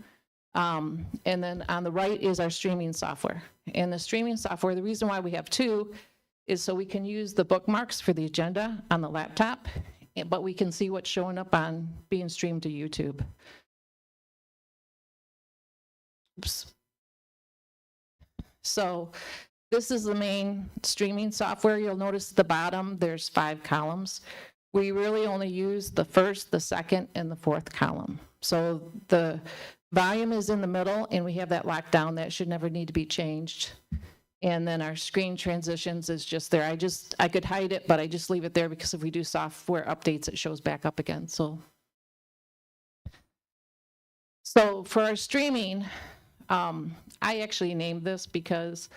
And then on the right is our streaming software. And the streaming software, the reason why we have two is so we can use the bookmarks for the agenda on the laptop, but we can see what's showing up on being streamed to YouTube. Oops. So This is the main streaming software. You'll notice at the bottom, there's 5 columns. We really only use the first, the second, and the 4th column. So the volume is in the middle, and we have that locked down. That should never need to be changed. And then our screen transitions is just there. I could hide it, but I just leave it there because if we do software updates, it shows back up again. So for our streaming, I actually named this because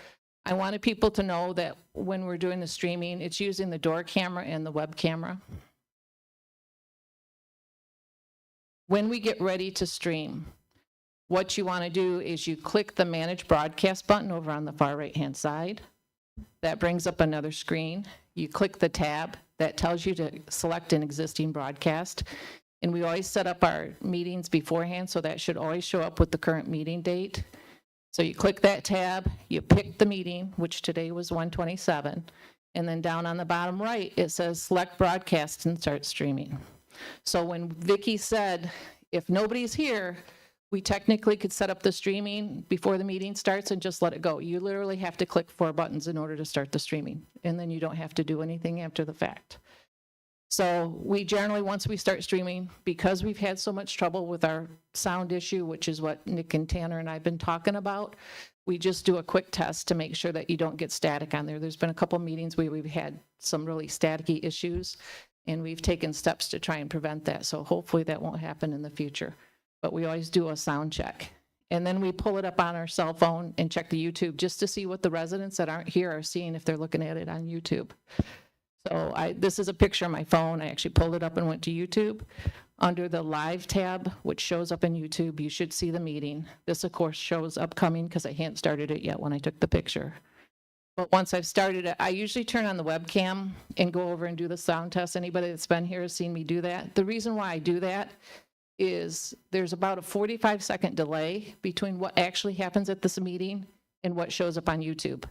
I wanted people to know that when we're doing the streaming, it's using the door camera and the web camera. When we get ready to stream, what you want to do is you click the Manage Broadcast button over on the far right-hand side. That brings up another screen. You click the tab. That tells you to select an existing broadcast. And we always set up our meetings beforehand, so that should always show up with the current meeting date. So you click that tab, you pick the meeting, which today was 127, and then down on the bottom right, it says select broadcast and start streaming. So when Vicki said, if nobody's here, we technically could set up the streaming before the meeting starts and just let it go. You literally have to click 4 buttons in order to start the streaming, and then you don't have to do anything after the fact. So we generally, once we start streaming, because we've had so much trouble with our sound issue, which is what Nick and Tanner and I have been talking about, we just do a quick test to make sure that you don't get static on there. There's been a couple meetings where we've had some really staticky issues, and we've taken steps to try and prevent that. So hopefully that won't happen in the future. But we always do a sound check. And then we pull it up on our cell phone and check the YouTube just to see what the residents that aren't here are seeing if they're looking at it on YouTube. So this is a picture of my phone. I actually pulled it up and went to YouTube. Under the live tab, which shows up in YouTube, you should see the meeting. This, of course, shows upcoming because I hadn't started it yet when I took the picture. But once I've started it, I usually turn on the webcam and go over and do the sound test. Anybody that's been here has seen me do that. The reason why I do that is there's about a 45-second delay between what actually happens at this meeting and what shows up on YouTube.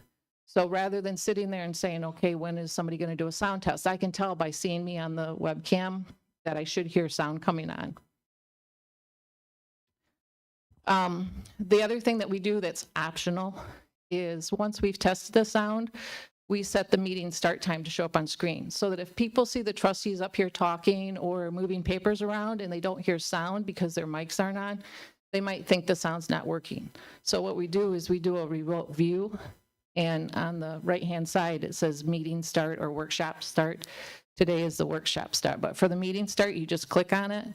So rather than sitting there and saying, okay, when is somebody going to do a sound test? I can tell by seeing me on the webcam that I should hear sound coming on. The other thing that we do that's optional is once we've tested the sound, we set the meeting start time to show up on screen so that if people see the trustees up here talking or moving papers around and they don't hear sound because their mics aren't on, they might think the sound's not working. So what we do is we do a remote view. And on the right-hand side, it says meeting start or workshop start. Today is the workshop start, but for the meeting start, you just click on it,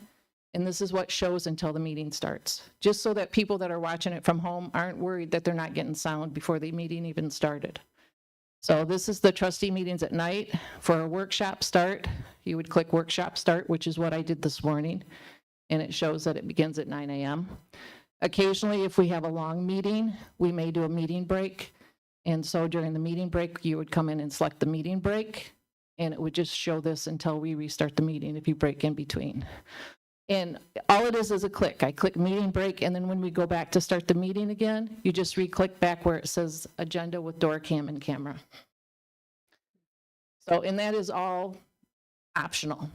and this is what shows until the meeting starts, just so that people that are watching it from home aren't worried that they're not getting sound before the meeting even started. So this is the trustee meetings at night. For a workshop start, you would click workshop start, which is what I did this morning, and it shows that it begins at 9 a.m. Occasionally, if we have a long meeting, we may do a meeting break. And so during the meeting break, you would come in and select the meeting break, and it would just show this until we restart the meeting if you break in between. And all it is a click. I click meeting break, and then when we go back to start the meeting again, you just re-click back where it says agenda with door cam and camera. So, and that is all optional.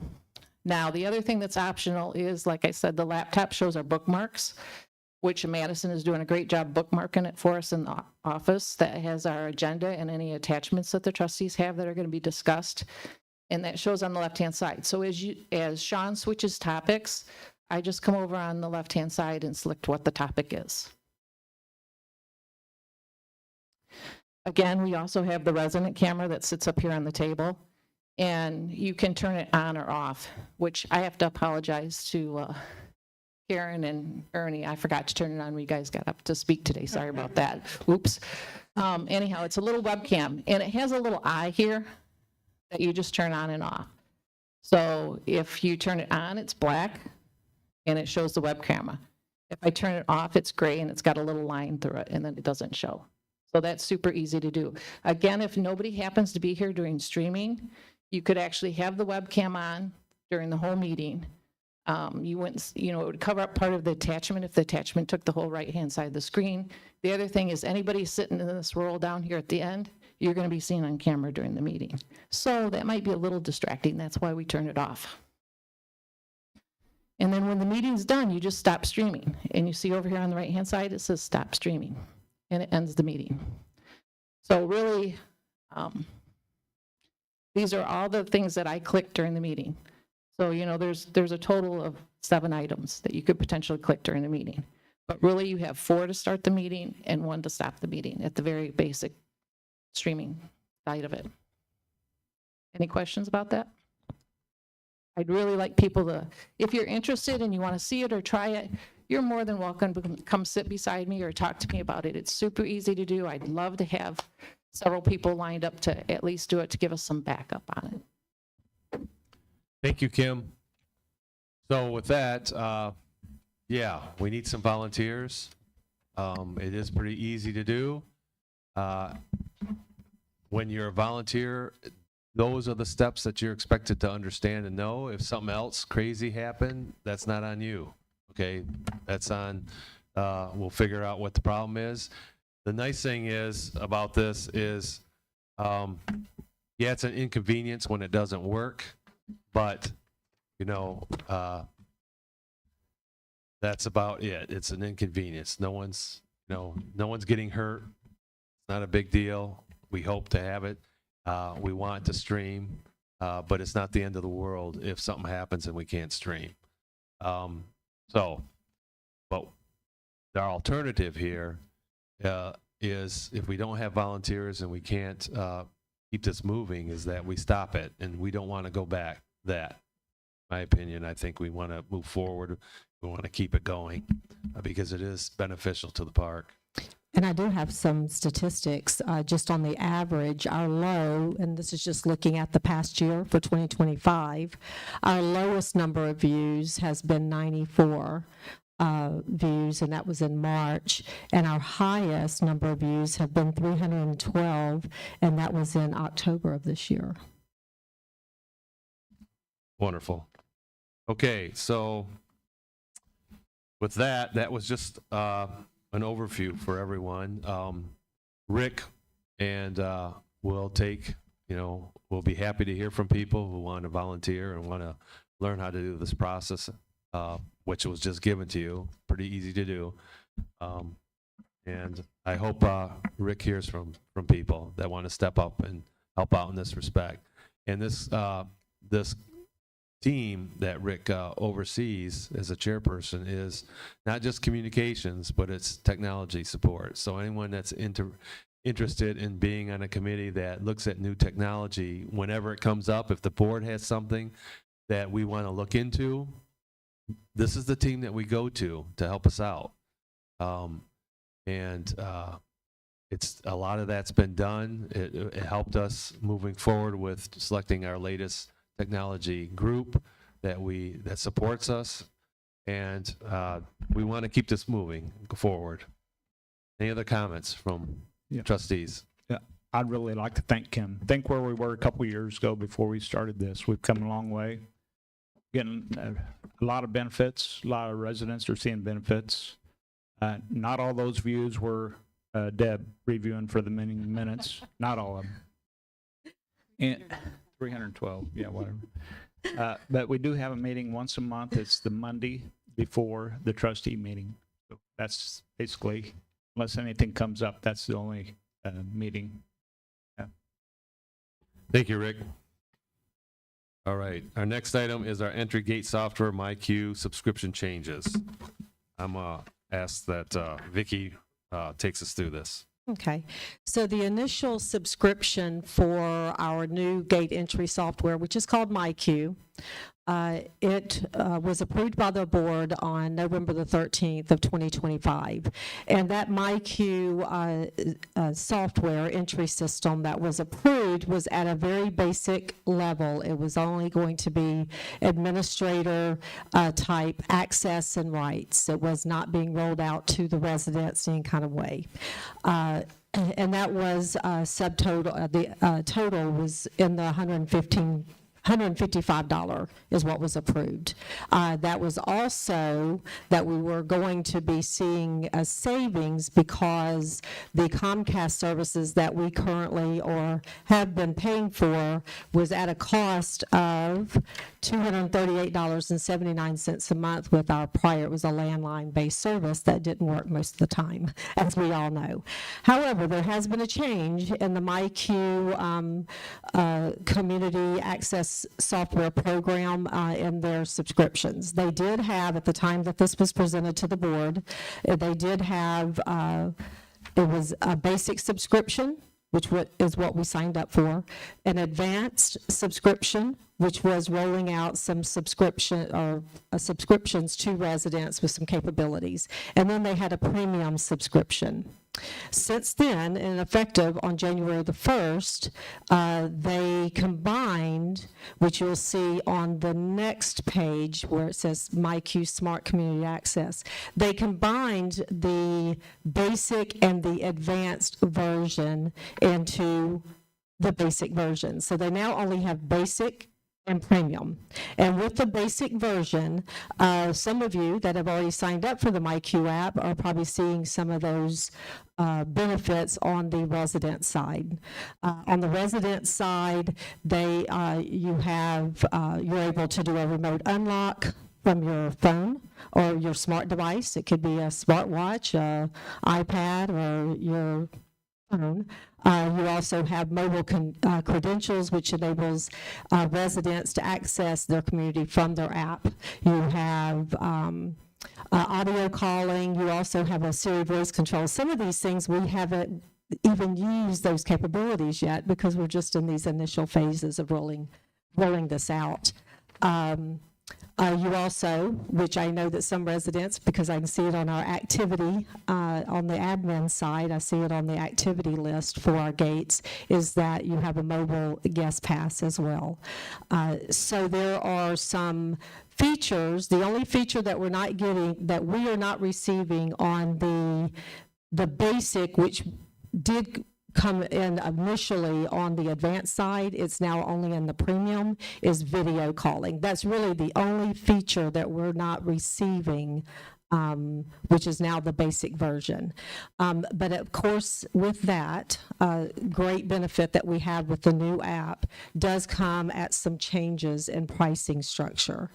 Now, the other thing that's optional is, like I said, the laptop shows our bookmarks, which Madison is doing a great job bookmarking it for us in the office. That has our agenda and any attachments that the trustees have that are going to be discussed. And that shows on the left-hand side. So as Sean switches topics, I just come over on the left-hand side and select what the topic is. Again, we also have the resident camera that sits up here on the table. And you can turn it on or off, which I have to apologize to Karen and Ernie. I forgot to turn it on when you guys got up to speak today. Sorry about that. Oops. Anyhow, it's a little webcam, and it has a little eye here that you just turn on and off. So if you turn it on, it's black, and it shows the web camera. If I turn it off, it's gray, and it's got a little line through it, and then it doesn't show. So that's super easy to do. Again, if nobody happens to be here during streaming, you could actually have the webcam on during the whole meeting. You wouldn't, it would cover up part of the attachment if the attachment took the whole right-hand side of the screen. The other thing is anybody sitting in this roll down here at the end, you're going to be seen on camera during the meeting. So that might be a little distracting. That's why we turn it off. And then when the meeting's done, you just stop streaming. And you see over here on the right-hand side, it says stop streaming. And it ends the meeting. So really, these are all the things that I clicked during the meeting. So, you know, there's a total of 7 items that you could potentially click during the meeting. But really, you have 4 to start the meeting and 1 to stop the meeting at the very basic streaming side of it. Any questions about that? I'd really like people to, if you're interested and you want to see it or try it, you're more than welcome to come sit beside me or talk to me about it. It's super easy to do. I'd love to have several people lined up to at least do it to give us some backup on it. Thank you, Kim. So with that, yeah, we need some volunteers. It is pretty easy to do. When you're a volunteer, those are the steps that you're expected to understand and know. If something else crazy happened, that's not on you, okay? That's on, we'll figure out what the problem is. The nice thing is about this is, yeah, it's an inconvenience when it doesn't work, but, you know, that's about it. It's an inconvenience. No one's, you know, no one's getting hurt. It's not a big deal. We hope to have it. We want to stream, but it's not the end of the world if something happens and we can't stream. But our alternative here is if we don't have volunteers and we can't keep this moving, is that we stop it, and we don't want to go back that. In my opinion, I think we want to move forward. We want to keep it going because it is beneficial to the park. And I do have some statistics, just on the average, our low, and this is just looking at the past year for 2025, our lowest number of views has been 94 views, and that was in March, and our highest number of views have been 312, and that was in October of this year. Wonderful. Okay, so with that, that was just an overview for everyone. Rick and we'll take, you know, we'll be happy to hear from people who want to volunteer and want to learn how to do this process, which was just given to you. Pretty easy to do. And I hope Rick hears from people that want to step up and help out in this respect. And this team that Rick oversees as a chairperson is not just communications, but it's technology support. So anyone that's interested in being on a committee that looks at new technology, whenever it comes up, if the board has something that we want to look into, this is the team that we go to help us out. It's a lot of that's been done. It helped us moving forward with selecting our latest technology group that supports us, and we want to keep this moving forward. Any other comments from trustees? Yeah, I'd really like to thank Kim. Think where we were a couple years ago before we started this. We've come a long way. Getting a lot of benefits. A lot of residents are seeing benefits. Not all those views were Deb reviewing for the minutes. Not all of them. And 312, yeah, whatever. But we do have a meeting once a month. It's the Monday before the trustee meeting. So that's basically, unless anything comes up, that's the only meeting. Yeah. Thank you, Rick. All right, our next item is our entry gate software MyQ subscription changes. I'm asked that Vicki takes us through this. Okay, so the initial subscription for our new gate entry software, which is called MyQ, it was approved by the board on November the 13th of 2025. And that MyQ software entry system that was approved was at a very basic level. It was only going to be administrator type access and rights. It was not being rolled out to the residents in any kind of way. And that was subtotal, the total was in the $155 is what was approved. That was also that we were going to be seeing a savings because the Comcast services that we currently or have been paying for was at a cost of $238.79 a month with our prior, it was a landline-based service that didn't work most of the time, as we all know. However, there has been a change in the MyQ community access software program in their subscriptions. They did have, at the time that this was presented to the board, they did have, it was a basic subscription, which is what we signed up for, an advanced subscription, which was rolling out some subscriptions to residents with some capabilities. And then they had a premium subscription. Since then, and effective on January the 1st, they combined, which you'll see on the next page where it says MyQ Smart Community Access, they combined the basic and the advanced version into the basic version. So they now only have basic and premium. And with the basic version, some of you that have already signed up for the MyQ app are probably seeing some of those benefits on the resident side. On the resident side, you're able to do a remote unlock from your phone or your smart device. It could be a smartwatch, iPad, or your phone. You also have mobile credentials, which enables residents to access their community from their app. You have audio calling. You also have a Siri voice control. Some of these things we haven't even used those capabilities yet because we're just in these initial phases of rolling this out. You also, which I know that some residents, because I can see it on our activity, on the admin side, I see it on the activity list for our gates, is that you have a mobile guest pass as well. So there are some features. The only feature that we're not getting, that we are not receiving on the basic, which did come in initially on the advanced side, it's now only in the premium, is video calling. That's really the only feature that we're not receiving, which is now the basic version. But of course, with that, great benefit that we have with the new app does come at some changes in pricing structure.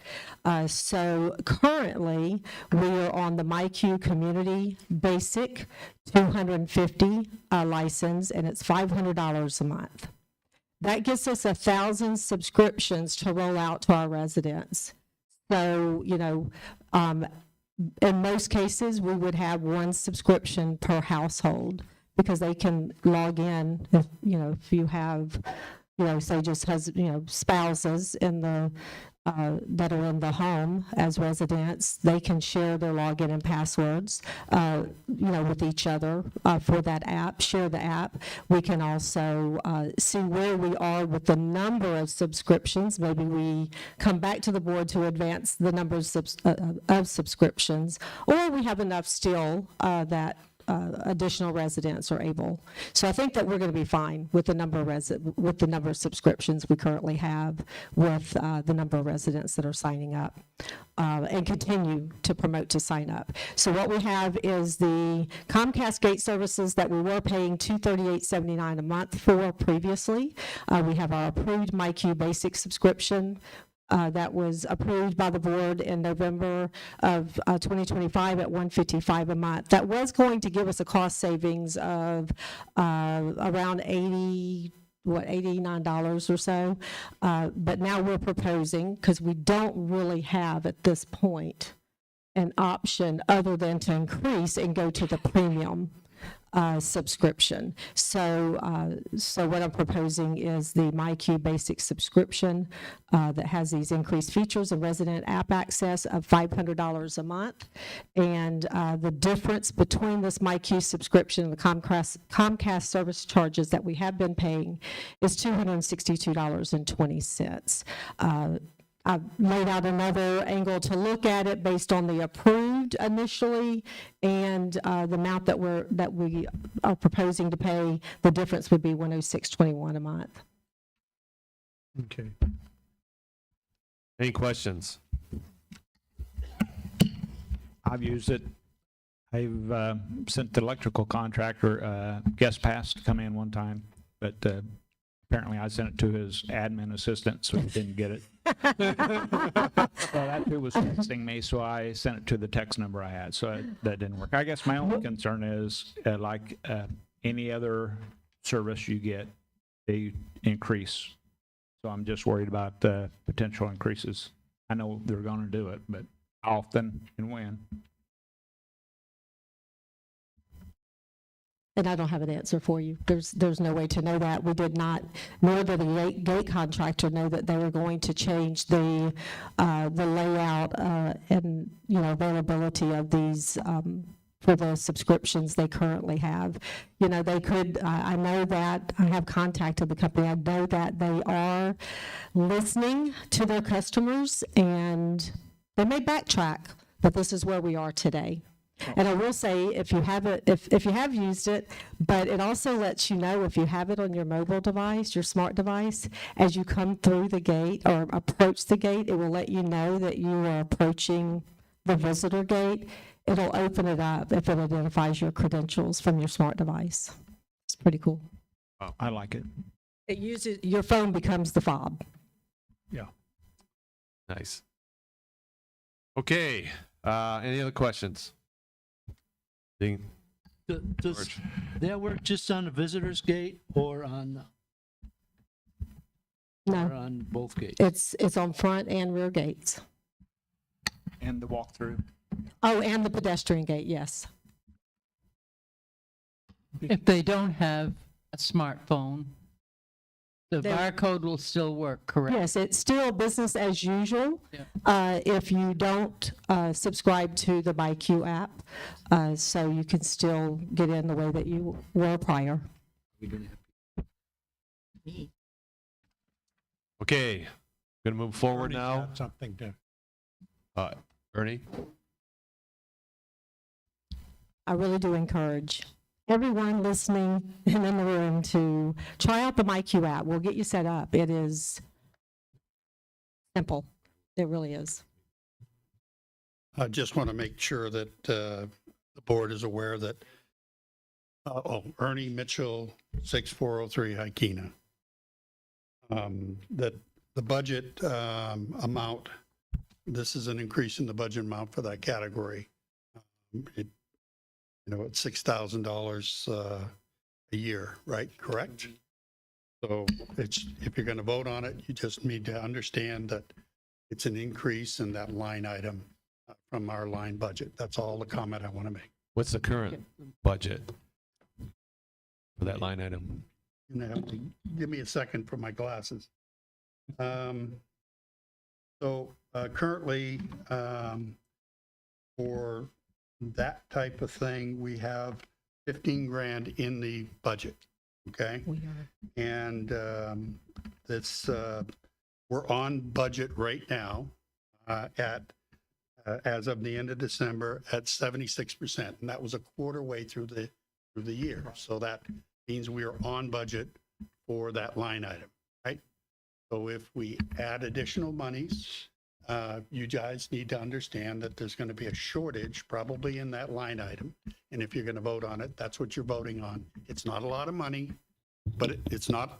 So currently, we are on the MyQ Community Basic 250 license, and it's $500 a month. That gets us 1,000 subscriptions to roll out to our residents. So, in most cases, we would have one subscription per household because they can log in if you have, say just has, spouses in the, that are in the home as residents, they can share their login and passwords, with each other for that app, share the app. We can also see where we are with the number of subscriptions. Maybe we come back to the board to advance the number of subscriptions, or we have enough still that additional residents are able. So I think that we're going to be fine with the number of subscriptions we currently have, with the number of residents that are signing up, and continue to promote to sign up. So what we have is the Comcast gate services that we were paying $238.79 a month for previously. We have our approved MyQ basic subscription, that was approved by the board in November of 2025 at $155 a month. That was going to give us a cost savings of around $89 or so. But now we're proposing, because we don't really have at this point an option other than to increase and go to the premium subscription. So what I'm proposing is the MyQ basic subscription that has these increased features of resident app access of $500 a month. And the difference between this MyQ subscription and the Comcast service charges that we have been paying is $262.20. I've laid out another angle to look at it based on the approved initially and the amount that we are proposing to pay. The difference would be $106.21 a month. Okay. Any questions? I've used it. I've sent the electrical contractor guest pass to come in one time, but apparently I sent it to his admin assistant, so he didn't get it. So that too was texting me, so I sent it to the text number I had, so that didn't work. I guess my only concern is, like any other service you get, they increase. So I'm just worried about potential increases. I know they're going to do it, but how often and when? And I don't have an answer for you. There's no way to know that. We did not, nor did the gate contractor know that they were going to change the layout and, availability of these for the subscriptions they currently have. They could, I know that, I have contacted the company. I know that they are listening to their customers, and they may backtrack, but this is where we are today. And I will say, if you have used it, but it also lets you know if you have it on your mobile device, your smart device, as you come through the gate or approach the gate, it will let you know that you are approaching the visitor gate. It'll open it up if it identifies your credentials from your smart device. It's pretty cool. Oh, I like it. It uses, your phone becomes the fob. Yeah. Nice. Okay. Any other questions? Ding. Does George. that work just on the visitor's gate or on both gates? It's on front and rear gates. And the walkthrough. Oh, and the pedestrian gate, yes. If they don't have a smartphone, the They- barcode will still work, correct? Yes, it's still business as usual. Yeah. If you don't subscribe to the MyQ app, so you can still get in the way that you were prior. Okay. Going to move forward Ernie's now. got something to. Ernie? I really do encourage everyone listening and in the room to try out the MyQ app. We'll get you set up. It is simple. It really is. I just want to make sure that the board is aware that, Ernie Mitchell, 6403 Hykena. That the budget amount, this is an increase in the budget amount for that category. It's $6,000 a year, right? Correct? So if you're going to vote on it, you just need to understand that it's an increase in that line item from our line budget. That's all the comment I want to make. What's the current budget for that line item? You have to give me a second for my glasses. So currently, for that type of thing, we have 15 grand in the budget, okay? We are. And this, we're on budget right now at, as of the end of December, at 76%. And that was a quarter way through the year. So that means we are on budget for that line item, right? So if we add additional monies, you guys need to understand that there's going to be a shortage probably in that line item. And if you're going to vote on it, that's what you're voting on. It's not a lot of money, but it's not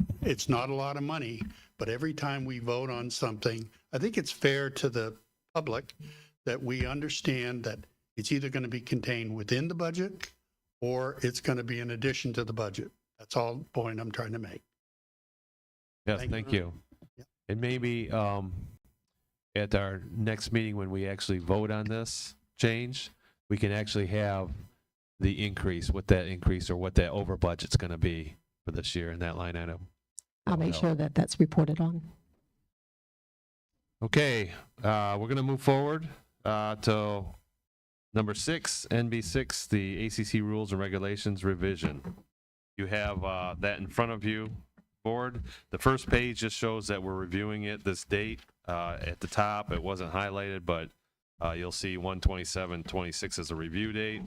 a lot of money. But every time we vote on something, I think it's fair to the public that we understand that it's either going to be contained within the budget or it's going to be in addition to the budget. That's all the point I'm trying to make. Yes, thank you. Yeah. And maybe at our next meeting, when we actually vote on this change, we can actually have the increase, what that increase or what that over budget's going to be for this year in that line item. I'll make sure that that's reported on. Okay, we're going to move forward to number 6, NB6, the ACC Rules and Regulations revision. You have that in front of you, board. The first page just shows that we're reviewing it this date. At the top, it wasn't highlighted, but you'll see 1/27/26 as a review date.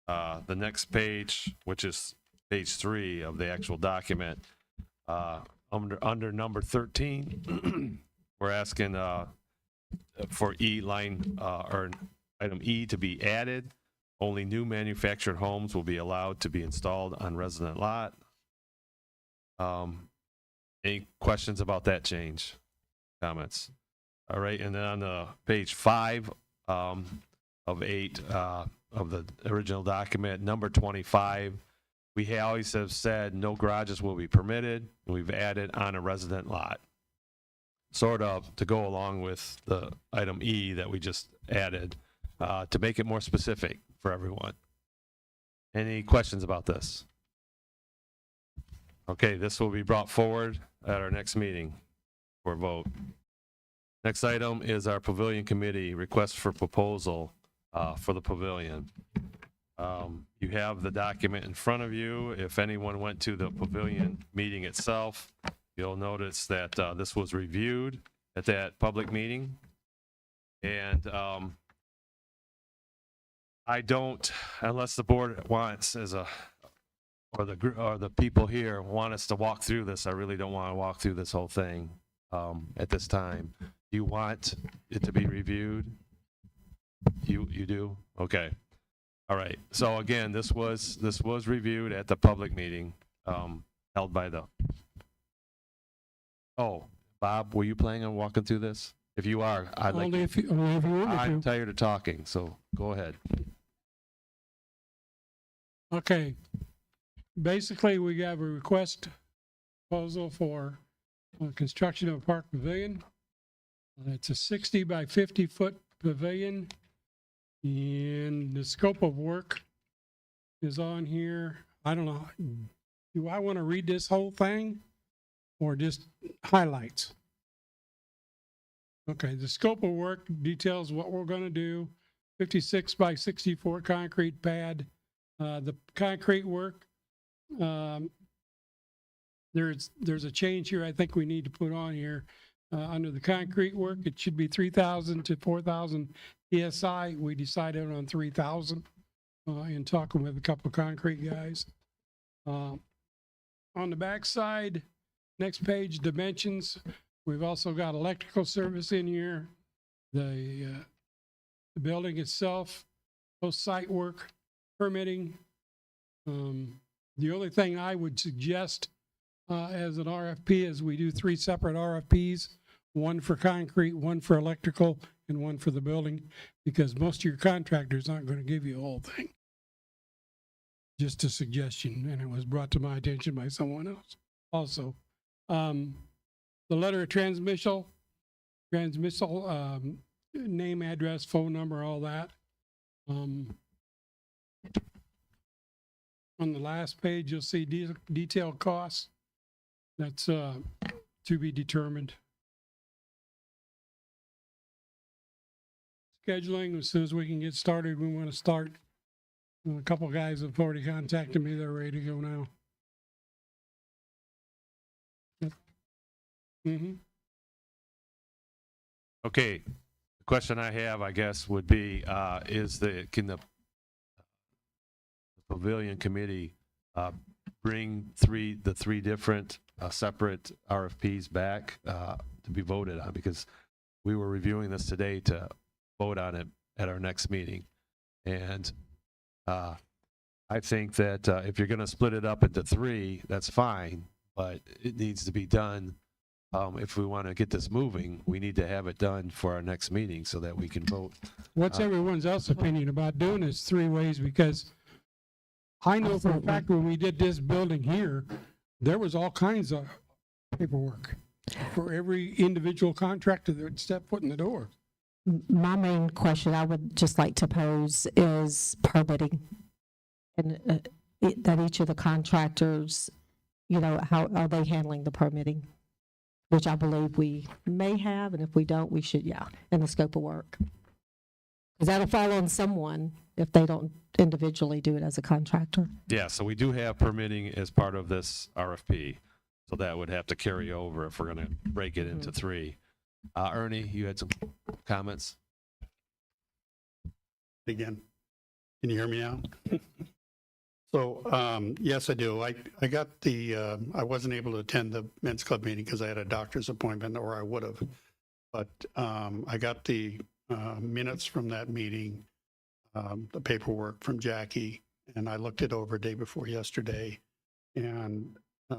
The next page, which is page 3 of the actual document, under number 13, we're asking for E line, or item E to be added. Only new manufactured homes will be allowed to be installed on resident lot. Any questions about that change? Comments? All right, and then on page 5 of 8 of the original document, number 25, we always have said no garages will be permitted, and we've added on a resident lot. Sort of to go along with the item E that we just added to make it more specific for everyone. Any questions about this? Okay, this will be brought forward at our next meeting for a vote. Next item is our Pavilion Committee request for proposal for the pavilion. You have the document in front of you. If anyone went to the pavilion meeting itself, you'll notice that this was reviewed at that public meeting. And I don't, unless the board wants or the people here want us to walk through this, I really don't want to walk through this whole thing at this time. Do you want it to be reviewed? You do? Okay. All right. So again, this was reviewed at the public meeting held by the. Oh, Bob, were you planning on walking through this? If you are, I'd like. Only if you want I'm to. tired of talking, so go ahead. Okay. Basically, we have a request proposal for construction of a park pavilion. It's a 60 by 50 foot pavilion, and the scope of work is on here. I don't know. Do I want to read this whole thing or just highlights? Okay, the scope of work details what we're going to do. 56 by 64 concrete pad. The concrete work, there's a change here I think we need to put on here. Under the concrete work, it should be 3,000 to 4,000 PSI. We decided on 3,000 in talking with a couple of concrete guys. On the back side, next page, dimensions. We've also got electrical service in here. The building itself, post-site work, permitting. The only thing I would suggest as an RFP is we do 3 separate RFPs, one for concrete, one for electrical, and one for the building, because most of your contractors aren't going to give you the whole thing. Just a suggestion, and it was brought to my attention by someone else also. The letter of transmittal, name, address, phone number, all that. On the last page, you'll see detailed costs. That's to be determined. Scheduling, as soon as we can get started, we want to start. A couple guys have already contacted me. They're ready to go now. Mm-hmm. Okay, the question I have, I guess, would be, can the Pavilion Committee bring the three different separate RFPs back to be voted on? Because we were reviewing this today to vote on it at our next meeting. And I think that if you're going to split it up into 3, that's fine, but it needs to be done. If we want to get this moving, we need to have it done for our next meeting so that we can vote. What's everyone's else opinion about doing this 3 ways? Because I know for a fact when we did this building here, there was all kinds of paperwork for every individual contractor that would step foot in the door. My main question I would just like to pose is permitting. And that each of the contractors, how are they handling the permitting? Which I believe we may have, and if we don't, we should, in the scope of work. Because that'll fall on someone if they don't individually do it as a contractor. Yeah, so we do have permitting as part of this RFP. So that would have to carry over if we're going to break it into 3. Ernie, you had some comments? Again, can you hear me now? So, yes, I do. I got I wasn't able to attend the men's club meeting because I had a doctor's appointment, or I would have. but I got the minutes from that meeting, the paperwork from Jackie, and I looked it over day before yesterday. And I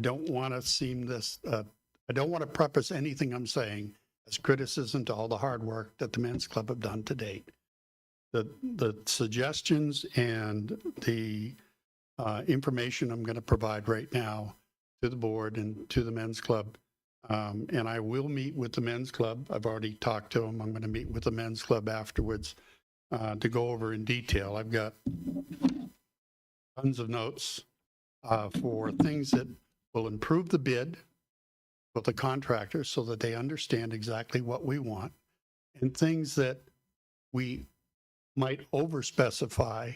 don't want to seem this, I don't want to preface anything I'm saying as criticism to all the hard work that the Men's Club have done to date. The suggestions and the information I'm going to provide right now to the board and to the Men's Club, and I will meet with the Men's Club. I've already talked to them. I'm going to meet with the Men's Club afterwards to go over in detail. I've got tons of notes for things that will improve the bid with the contractors so that they understand exactly what we want, and things that we might over-specify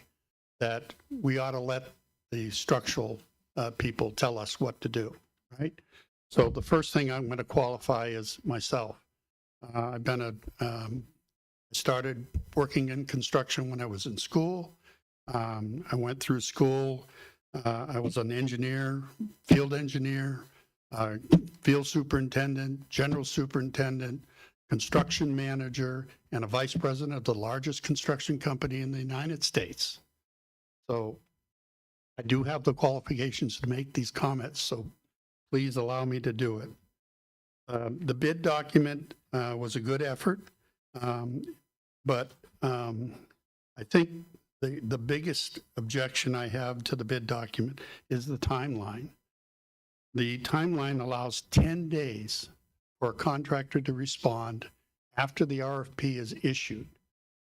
that we ought to let the structural people tell us what to do, right? So the first thing I'm going to qualify is myself. I've been started working in construction when I was in school. I went through school. I was an engineer, field superintendent, general superintendent, construction manager, and a vice president of the largest construction company in the United States. So I do have the qualifications to make these comments, so please allow me to do it. The bid document was a good effort, but I think the biggest objection I have to the bid document is the timeline. The timeline allows 10 days for a contractor to respond after the RFP is issued.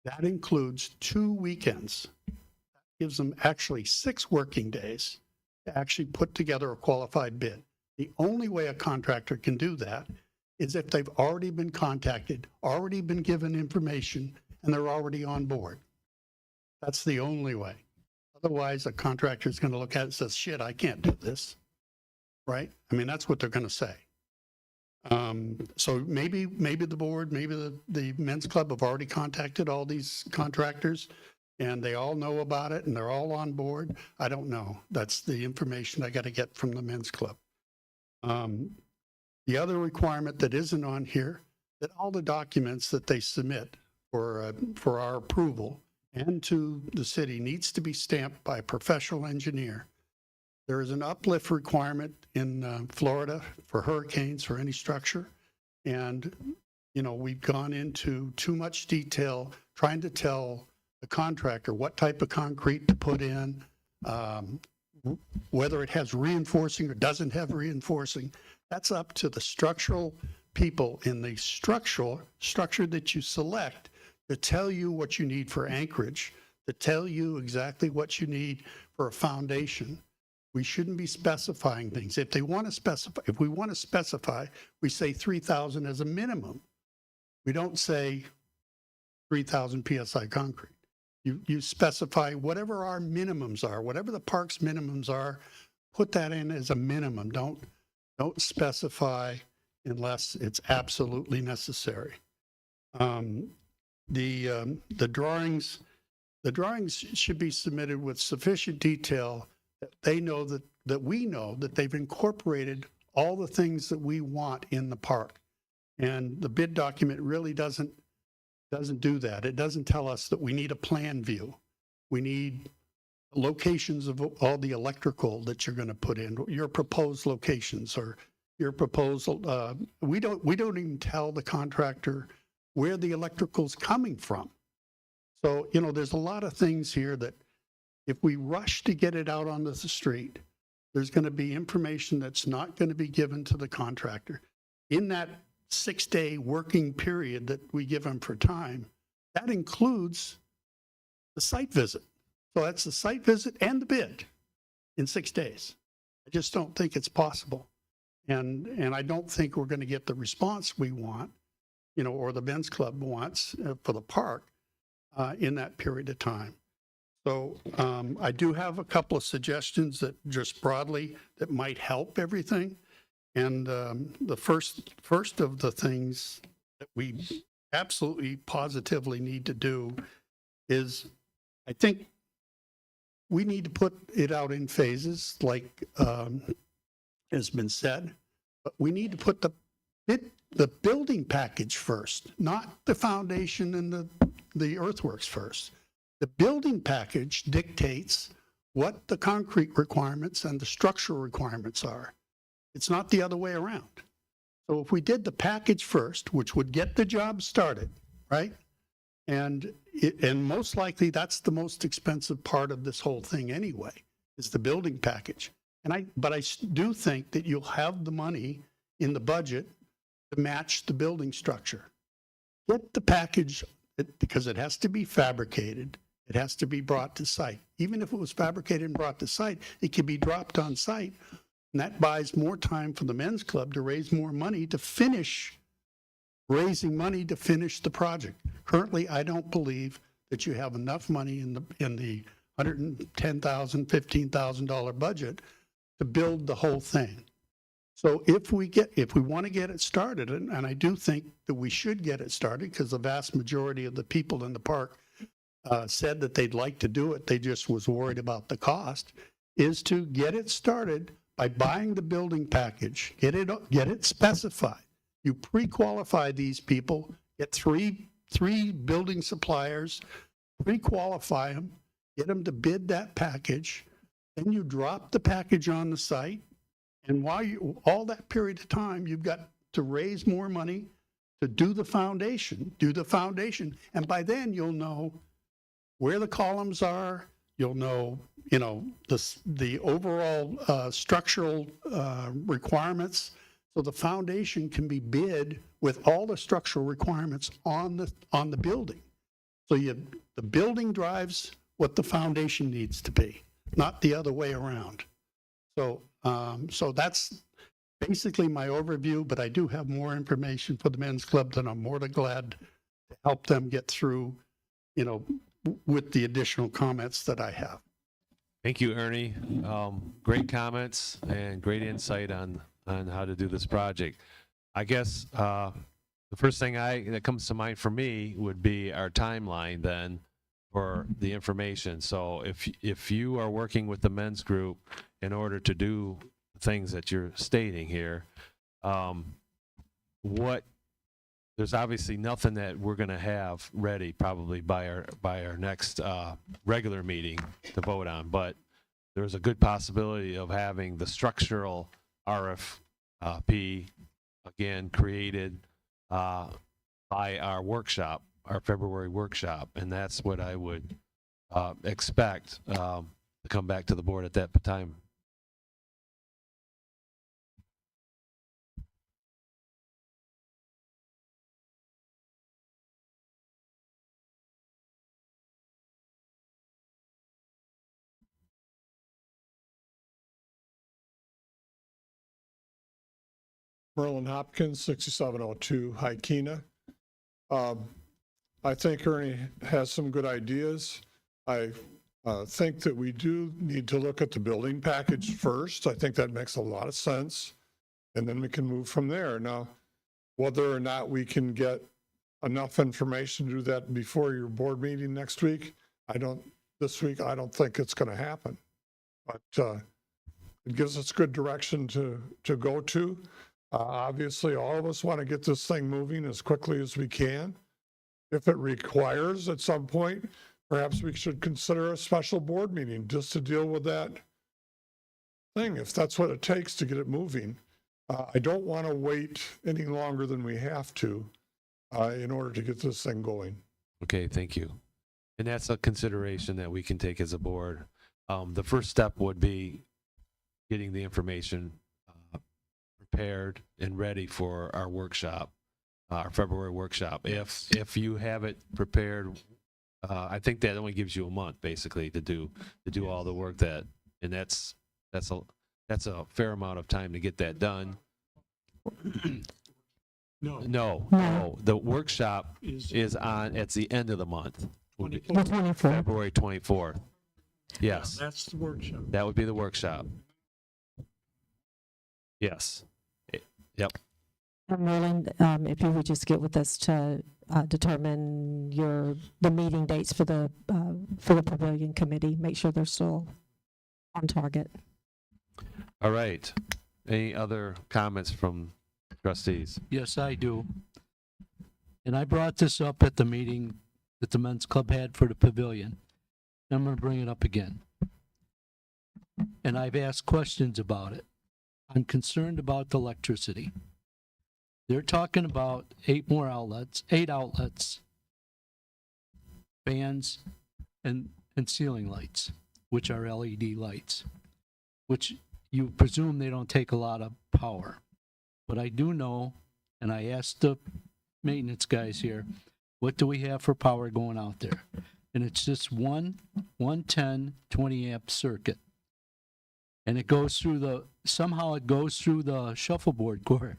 That includes 2 weekends. That gives them actually 6 working days to actually put together a qualified bid. The only way a contractor can do that is if they've already been contacted, already been given information, and they're already on board. That's the only way. Otherwise, a contractor is going to look at it and says, shit, I can't do this. Right? I mean, that's what they're going to say. So maybe the board, maybe the Men's Club have already contacted all these contractors and they all know about it and they're all on board. I don't know. That's the information I got to get from the Men's Club. The other requirement that isn't on here, that all the documents that they submit for our approval and to the city needs to be stamped by a professional engineer. There is an uplift requirement in Florida for hurricanes, for any structure. And, you know, we've gone into too much detail trying to tell the contractor what type of concrete to put in, whether it has reinforcing or doesn't have reinforcing. That's up to the structural people in the structure that you select to tell you what you need for anchorage, to tell you exactly what you need for a foundation. We shouldn't be specifying things. If we want to specify, we say 3,000 as a minimum. We don't say 3,000 PSI concrete. You specify whatever our minimums are, whatever the park's minimums are, put that in as a minimum. Don't specify unless it's absolutely necessary. The drawings should be submitted with sufficient detail that they know that we know that they've incorporated all the things that we want in the park. And the bid document really doesn't do that. It doesn't tell us that we need a plan view. We need locations of all the electrical that you're going to put in, your proposed locations or your proposal. We don't even tell the contractor where the electrical's coming from. So, you know, there's a lot of things here that if we rush to get it out onto the street, there's going to be information that's not going to be given to the contractor. In that 6-day working period that we give them for time, that includes the site visit. So that's the site visit and the bid in 6 days. I just don't think it's possible. And I don't think we're going to get the response we want, you know, or the Men's Club wants for the park in that period of time. So I do have a couple of suggestions that just broadly that might help everything. And the first of the things that we absolutely positively need to do is, I think we need to put it out in phases like has been said, but we need to put the the building package first, not the foundation and the earthworks first. The building package dictates what the concrete requirements and the structural requirements are. It's not the other way around. So if we did the package first, which would get the job started, right? And most likely that's the most expensive part of this whole thing anyway, is the building package. But I do think that you'll have the money in the budget to match the building structure. Get the package, because it has to be fabricated. It has to be brought to site. Even if it was fabricated and brought to site, it can be dropped on site. And that buys more time for the men's club to raise more money to finish raising money to finish the project. Currently, I don't believe that you have enough money in the $110,000, $15,000 budget to build the whole thing. So if we want to get it started, and I do think that we should get it started because the vast majority of the people in the park said that they'd like to do it, they just was worried about the cost, is to get it started by buying the building package, get it specified. You pre-qualify these people, get three building suppliers, pre-qualify them, get them to bid that package, then you drop the package on the site, and all that period of time, you've got to raise more money to do the foundation, and by then you'll know where the columns are, you'll know, the overall structural requirements. So the foundation can be bid with all the structural requirements on the building. So the building drives what the foundation needs to be, not the other way around. So that's basically my overview, but I do have more information for the men's club that I'm more than glad to help them get through, with the additional comments that I have. Thank you, Ernie. Great comments and great insight on how to do this project. I guess the first thing that comes to mind for me would be our timeline then for the information. So if you are working with the men's group in order to do things that you're stating here, there's obviously nothing that we're going to have ready probably by our next regular meeting to vote on, but there's a good possibility of having the structural RFP again created by our workshop, our February workshop, and that's what I would expect to come back to the board at that time. Merlin Hopkins, 6702 Hykena. I think Ernie has some good ideas. I think that we do need to look at the building package first. I think that makes a lot of sense. And then we can move from there. Now, whether or not we can get enough information to do that before your board meeting next week, this week, I don't think it's going to happen. But it gives us good direction to go to. Obviously, all of us want to get this thing moving as quickly as we can. If it requires at some point, perhaps we should consider a special board meeting just to deal with that thing, if that's what it takes to get it moving. I don't want to wait any longer than we have to in order to get this thing going. Okay, thank you. And that's a consideration that we can take as a board. The first step would be getting the information prepared and ready for our workshop, our February workshop. If you have it prepared, I think that only gives you a month basically to do all the work and that's a fair amount of time to get that done. No. The workshop is at the end of the month. February 24th. Yes. Yeah, that's the workshop. That would be the workshop. Yes. Yep. Merlin, if you would just get with us to determine the meeting dates for the pavilion committee, make sure they're still on target. All right. Any other comments from Trustees. Yes, I do. And I brought this up at the meeting that the men's club had for the pavilion. I'm going to bring it up again. And I've asked questions about it. I'm concerned about the electricity. They're talking about 8 outlets, fans, and ceiling lights, which are LED lights, which you presume they don't take a lot of power. But I do know, and I asked the maintenance guys here, what do we have for power going out there? And it's just one 110, 20 amp circuit. And it goes through somehow it goes through the shuffleboard cord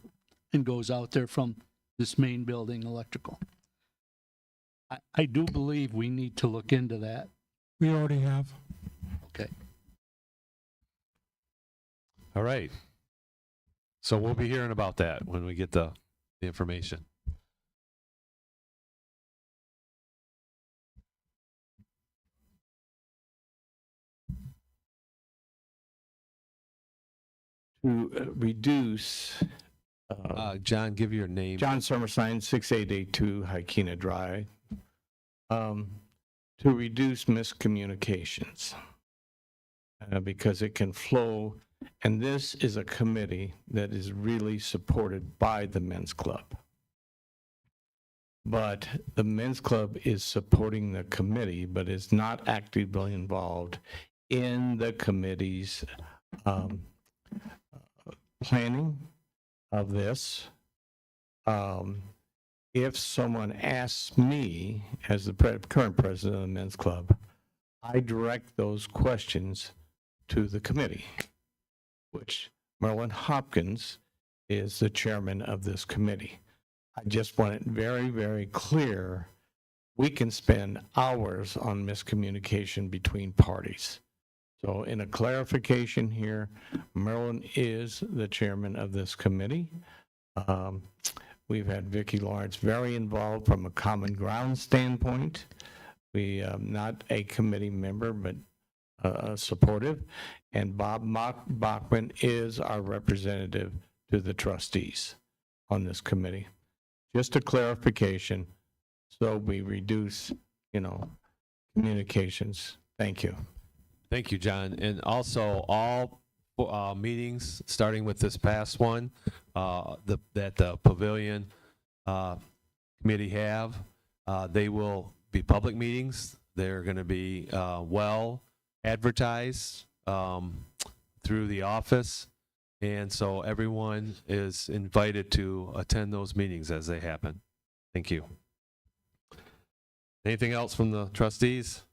and goes out there from this main building electrical. I do believe we need to look into that. We already have. Okay. All right. So we'll be hearing about that when we get the information. To reduce. John, give your name. John Summerstein, 6882 Hykena Drive. To reduce miscommunications because it can flow, and this is a committee that is really supported by the men's club. But the men's club is supporting the committee, but is not actively involved in the committee's planning of this. If someone asks me, as the current president of the men's club, I direct those questions to the committee, which Merlin Hopkins is the chairman of this committee. I just want it very, very clear. We can spend hours on miscommunication between parties. So in a clarification here, Merlin is the chairman of this committee. We've had Vicki Lawrence very involved from a common ground standpoint. We not a committee member, but supportive. And Bob Bachman is our representative to the trustees on this committee. Just a clarification, so we reduce, communications. Thank you. Thank you, John. And also, all meetings, starting with this past one, that the Pavilion Committee have, they will be public meetings. They're going to be well advertised through the office. And so everyone is invited to attend those meetings as they happen. Thank you. Anything else from the trustees?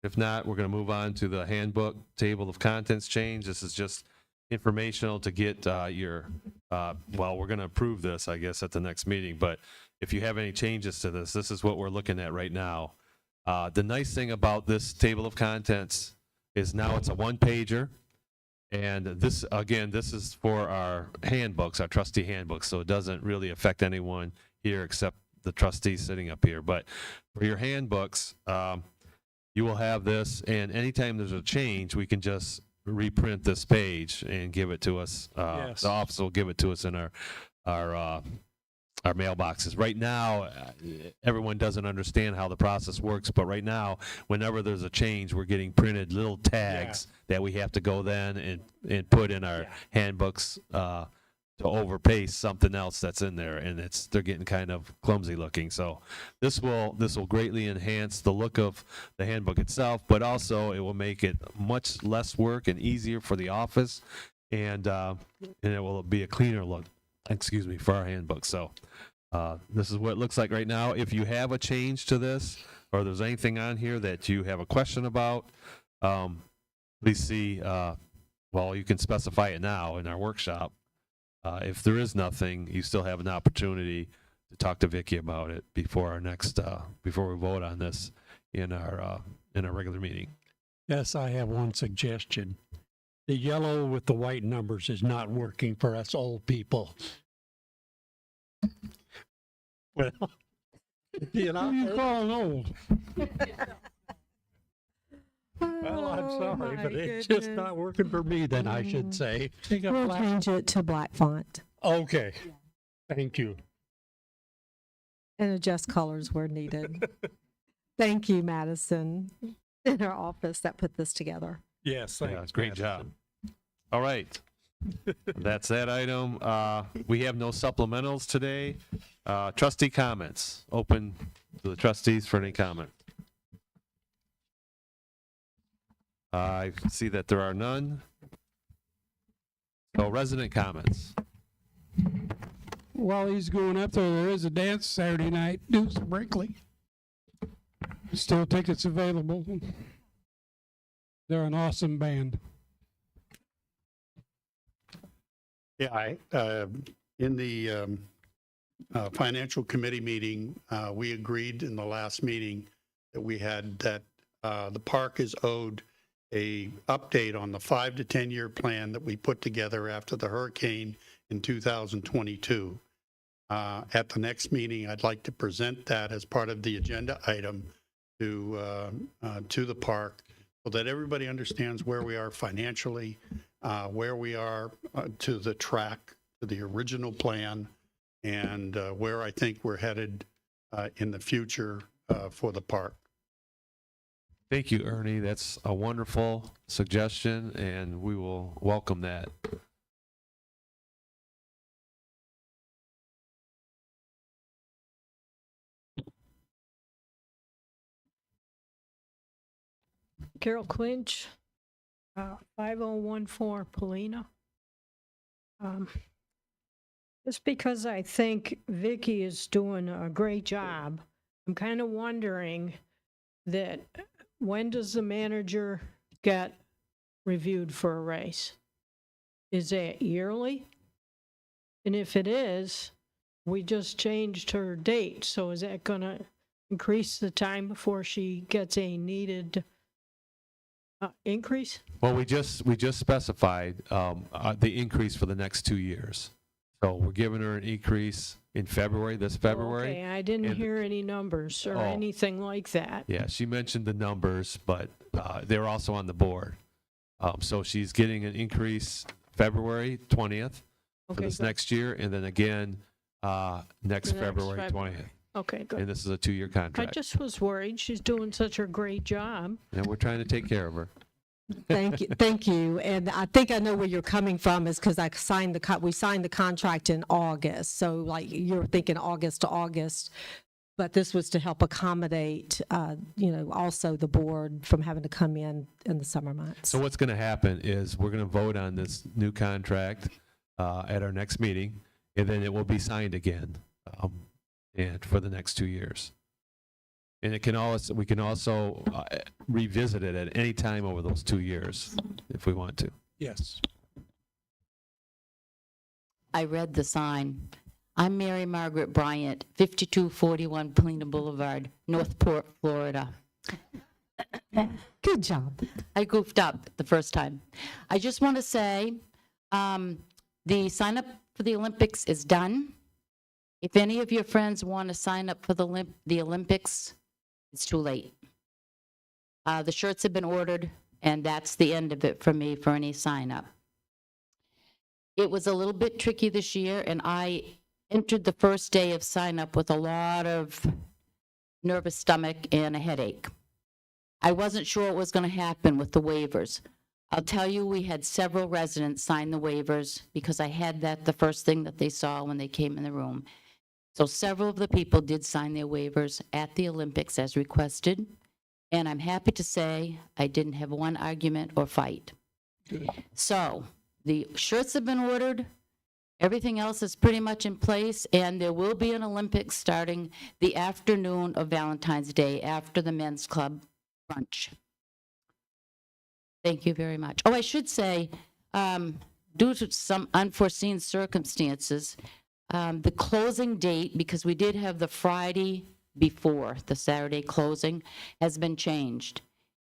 If not, we're going to move on to the handbook table of contents change. This is just informational to get we're going to approve this, I guess, at the next meeting. But if you have any changes to this, this is what we're looking at right now. The nice thing about this table of contents is now it's a one-pager. And this, again, this is for our handbooks, our trustee handbooks, so it doesn't really affect anyone here except the trustees sitting up here. But for your handbooks, you will have this, and anytime there's a change, we can just reprint this page and give it to us. Yes. The office will give it to us in our mailboxes. Right now, everyone doesn't understand how the process works, but right now, whenever there's a change, we're getting printed little tags that we have to go then and put in our handbooks to overpaste something else that's in there, and they're getting kind of clumsy looking. So this will greatly enhance the look of the handbook itself, but also it will make it much less work and easier for the office, and it will be a cleaner look. For our handbook. So this is what it looks like right now. If you have a change to this, or there's anything on here that you have a question about, please see, you can specify it now in our workshop. If there is nothing, you still have an opportunity to talk to Vicki about it before our next, before we vote on this in our regular meeting. Yes, I have one suggestion. The yellow with the white numbers is not working for us old people. Well, You call old. Well, I'm sorry, but it's just not working for me then, I should say. We'll change it to black font. Okay. Thank you. And adjust colors where needed. Thank you, Madison, in our office that put this together. Yes, Yeah, great job. All right. That's that item. We have no supplementals today. Trustee comments. Open to the trustees for any comment. I see that there are none. So resident comments. While he's going up there is a dance Saturday night, Deuce Brinkley. Still tickets available. They're an awesome band. Yeah, in the financial committee meeting, we agreed in the last meeting that we had that the park is owed a update on the 5 to 10 year plan that we put together after the hurricane in 2022. At the next meeting, I'd like to present that as part of the agenda item to the park so that everybody understands where we are financially, where we are to the track, to the original plan, and where I think we're headed in the future for the park. Thank you, Ernie. That's a wonderful suggestion, and we will welcome that. Carol Clinch, 5014 Polina. Just because I think Vicky is doing a great job, I'm kind of wondering that when does the manager get reviewed for a raise? Is that yearly? And if it is, we just changed her date, so is that going to increase the time before she gets a needed increase? Well, we just specified the increase for the next 2 years. So we're giving her an increase in February, this February. Okay, I didn't hear any numbers or anything like that. Yeah, she mentioned the numbers, but they're also on the board. So she's getting an increase February 20th for this next year, and then again next February 20th. Okay, good. And this is a 2-year I contract. just was worried. She's doing such a great job. And we're trying to take care of her. Thank you. And I think I know where you're coming from is because we signed the contract in August. So like you're thinking August to August, but this was to help accommodate, also the board from having to come in the summer months. So what's going to happen is we're going to vote on this new contract at our next meeting, and then it will be signed again, and for the next 2 years. And we can also revisit it at any time over those 2 years if we want to. Yes. I read the sign. I'm Mary Margaret Bryant, 5241 Polina Boulevard, Northport, Florida. Good job. I goofed up the first time. I just want to say the sign up for the Olympics is done. If any of your friends want to sign up for the Olympics, it's too late. The shirts have been ordered, and that's the end of it for me for any sign up. It was a little bit tricky this year, and I entered the first day of sign up with a lot of nervous stomach and a headache. I wasn't sure what was going to happen with the waivers. I'll tell you, we had several residents sign the waivers because I had that the first thing that they saw when they came in the room. So several of the people did sign their waivers at the Olympics as requested, and I'm happy to say I didn't have one argument or fight. Good. So the shirts have been ordered, everything else is pretty much in place, and there will be an Olympics starting the afternoon of Valentine's Day after the men's club brunch. Thank you very much. Oh, I should say, due to some unforeseen circumstances, the closing date, because we did have the Friday before the Saturday closing, has been changed.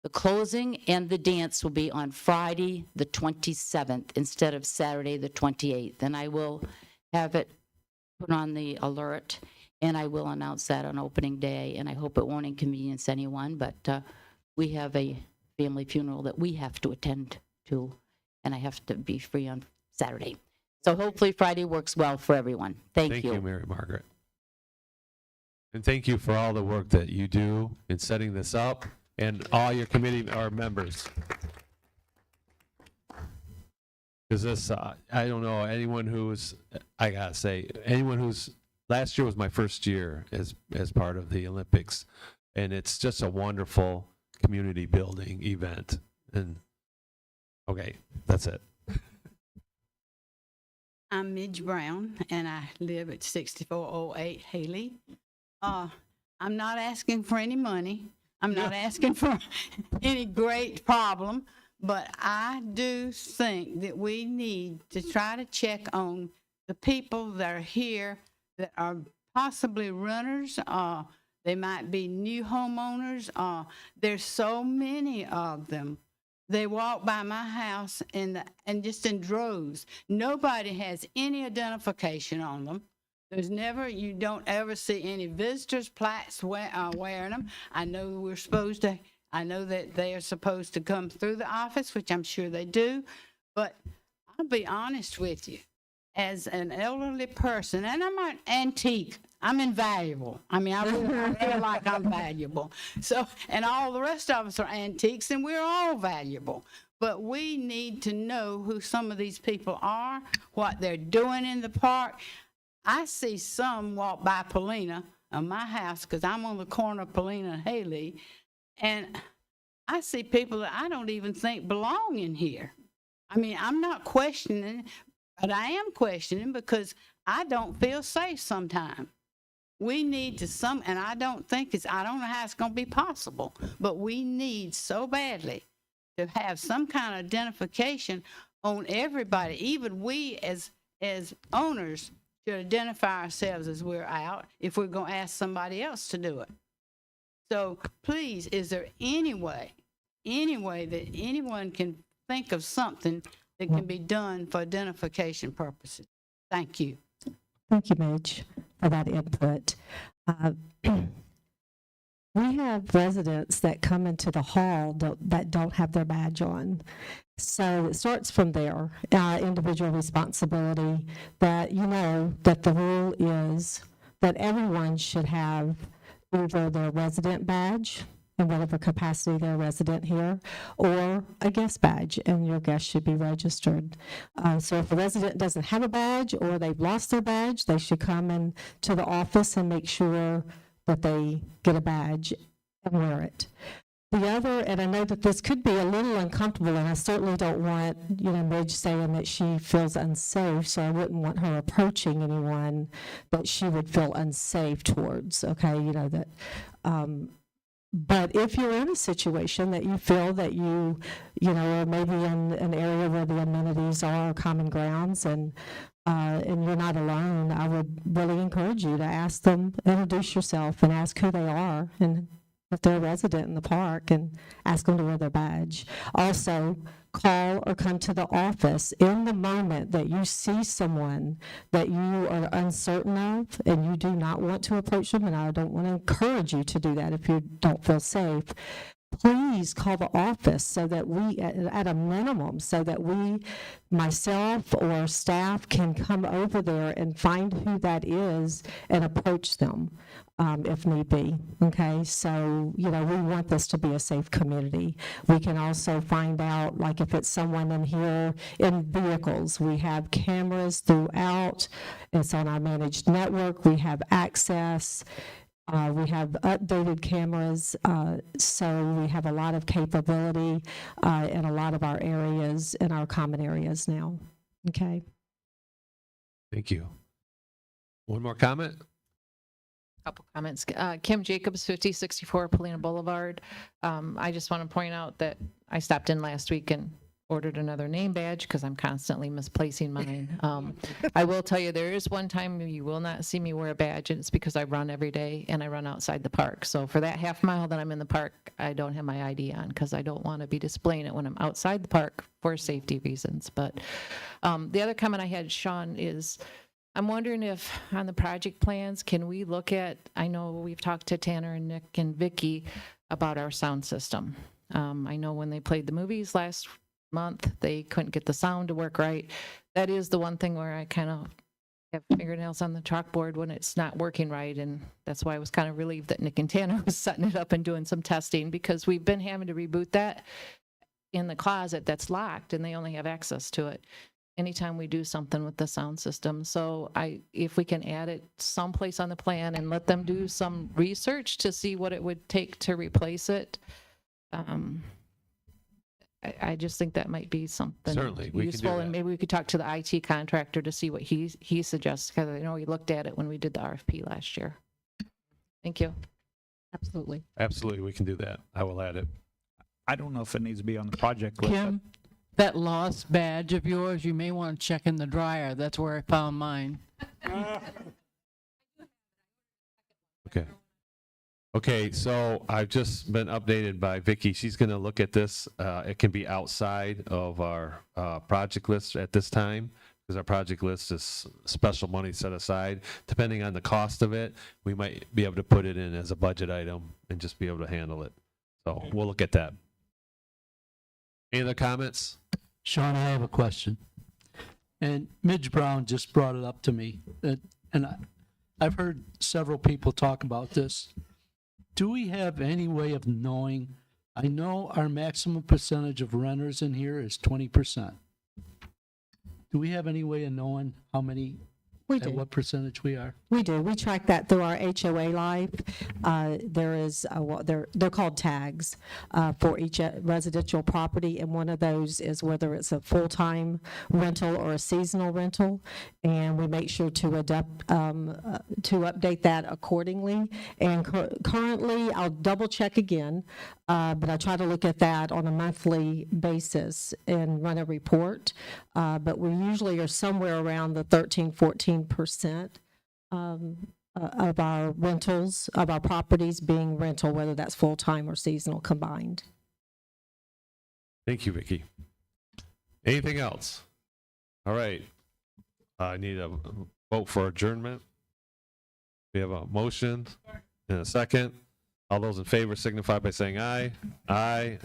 The closing and the dance will be on Friday, the 27th, instead of Saturday, the 28th. And I will have it put on the alert, and I will announce that on opening day. And I hope it won't inconvenience anyone, but we have a family funeral that we have to attend to, and I have to be free on Saturday. So hopefully Friday works well for everyone. Thank you. Mary Margaret. And thank you for all the work that you do in setting this up and all your committee or members. Because this, I don't know, anyone who's, I gotta say, anyone who's, last year was my first year as part of the Olympics. And it's just a wonderful community building event. And, okay, that's it. I'm Midge Brown, and I live at 6408 Haley. I'm not asking for any money. I'm not asking for any great problem, but I do think that we need to try to check on the people that are here that are possibly runners. They might be new homeowners. There's so many of them. They walk by my house and just in droves. Nobody has any identification on them. There's never, you don't ever see any visitors plaques wearing them. I know that they are supposed to come through the office, which I'm sure they do. But I'll be honest with you, as an elderly person, and I'm an antique, I'm invaluable. I mean, I feel like I'm valuable. So, and all the rest of us are antiques, and we're all valuable. But we need to know who some of these people are, what they're doing in the park. I see some walk by Polina on my house, because I'm on the corner of Polina and Haley, and I see people that I don't even think belong in here. I mean, I'm not questioning, but I am questioning because I don't feel safe sometimes. We need to and I don't know how it's going to be possible, but we need so badly to have some kind of identification on everybody. Even we as owners should identify ourselves as we're out if we're going to ask somebody else to do it. So please, is there any way that anyone can think of something that can be done for identification purposes? Thank you. Thank you, Midge, for that input. We have residents that come into the hall that don't have their badge on. So it starts from there, individual responsibility, that that the rule is that everyone should have either their resident badge in whatever capacity they're resident here, or a guest badge, and your guest should be registered. So if a resident doesn't have a badge or they've lost their badge, they should come in to the office and make sure that they get a badge and wear it. The other, and I know that this could be a little uncomfortable, and I certainly don't want, Midge saying that she feels unsafe, so I wouldn't want her approaching anyone that she would feel unsafe towards, okay? But if you're in a situation that you feel that you are maybe in an area where the amenities are common grounds and you're not alone, I would really encourage you to ask them, introduce yourself and ask who they are and if they're a resident in the park, and ask them to wear their badge. Also, call or come to the office in the moment that you see someone that you are uncertain of and you do not want to approach them, and I don't want to encourage you to do that if you don't feel safe. Please call the office so that we, at a minimum, so that we, myself or staff, can come over there and find who that is and approach them if need be. Okay, so, we want this to be a safe community. We can also find out, like if it's someone in here in vehicles, we have cameras throughout. It's on our managed network. We have access. We have updated cameras, so we have a lot of capability in a lot of our areas, in our common areas now. Okay. Thank you. One more comment? Couple comments. Kim Jacobs, 5064 Polina Boulevard. I just want to point out that I stopped in last week and ordered another name badge because I'm constantly misplacing mine. I will tell you, there is one time you will not see me wear a badge, and it's because I run every day and I run outside the park. So for that half mile that I'm in the park, I don't have my ID on because I don't want to be displaying it when I'm outside the park for safety reasons. But the other comment I had, Sean, is I'm wondering if on the project plans, can we look at, I know we've talked to Tanner and Nick and Vicky about our sound system. I know when they played the movies last month, they couldn't get the sound to work right. that is the one thing where I kind of have fingernails on the chalkboard when it's not working right. And that's why I was kind of relieved that Nick and Tanner was setting it up and doing some testing, because we've been having to reboot that in the closet that's locked and they only have access to it anytime we do something with the sound system. So if we can add it someplace on the plan and let them do some research to see what it would take to replace it, I just think that might be something Certainly, we can do useful, that. and maybe we could talk to the IT contractor to see what he suggests, because I know he looked at it when we did the RFP last year. Thank you. Absolutely. Absolutely, we can do that. I will add it. I don't know if it needs to be on the project list. Kim, that lost badge of yours, you may want to check in the dryer. That's where I found mine. Okay. Okay, so I've just been updated by Vicky. She's going to look at this. It can be outside of our project list at this time, because our project list is special money set aside. Depending on the cost of it, we might be able to put it in as a budget item and just be able to handle it. So we'll look at that. Any other comments? Sean, I have a question. And Midge Brown just brought it up to me. I've heard several people talk about this. Do we have any way of knowing? I know our maximum percentage of renters in here is 20%. Do we have any way of knowing how many, We at do. what percentage we are? We do. We track that through our HOA Live. There is, they're called tags for each residential property, and one of those is whether it's a full-time rental or a seasonal rental, and we make sure to update that accordingly. And currently, I'll double-check again, but I try to look at that on a monthly basis and run a report. But we usually are somewhere around the 13-14% of our rentals, of our properties being rental, whether that's full-time or seasonal combined. Thank you, Vicky. Anything else? All right. I need a vote for adjournment. We have a motion and a second. All those in favor signify by saying aye. Aye.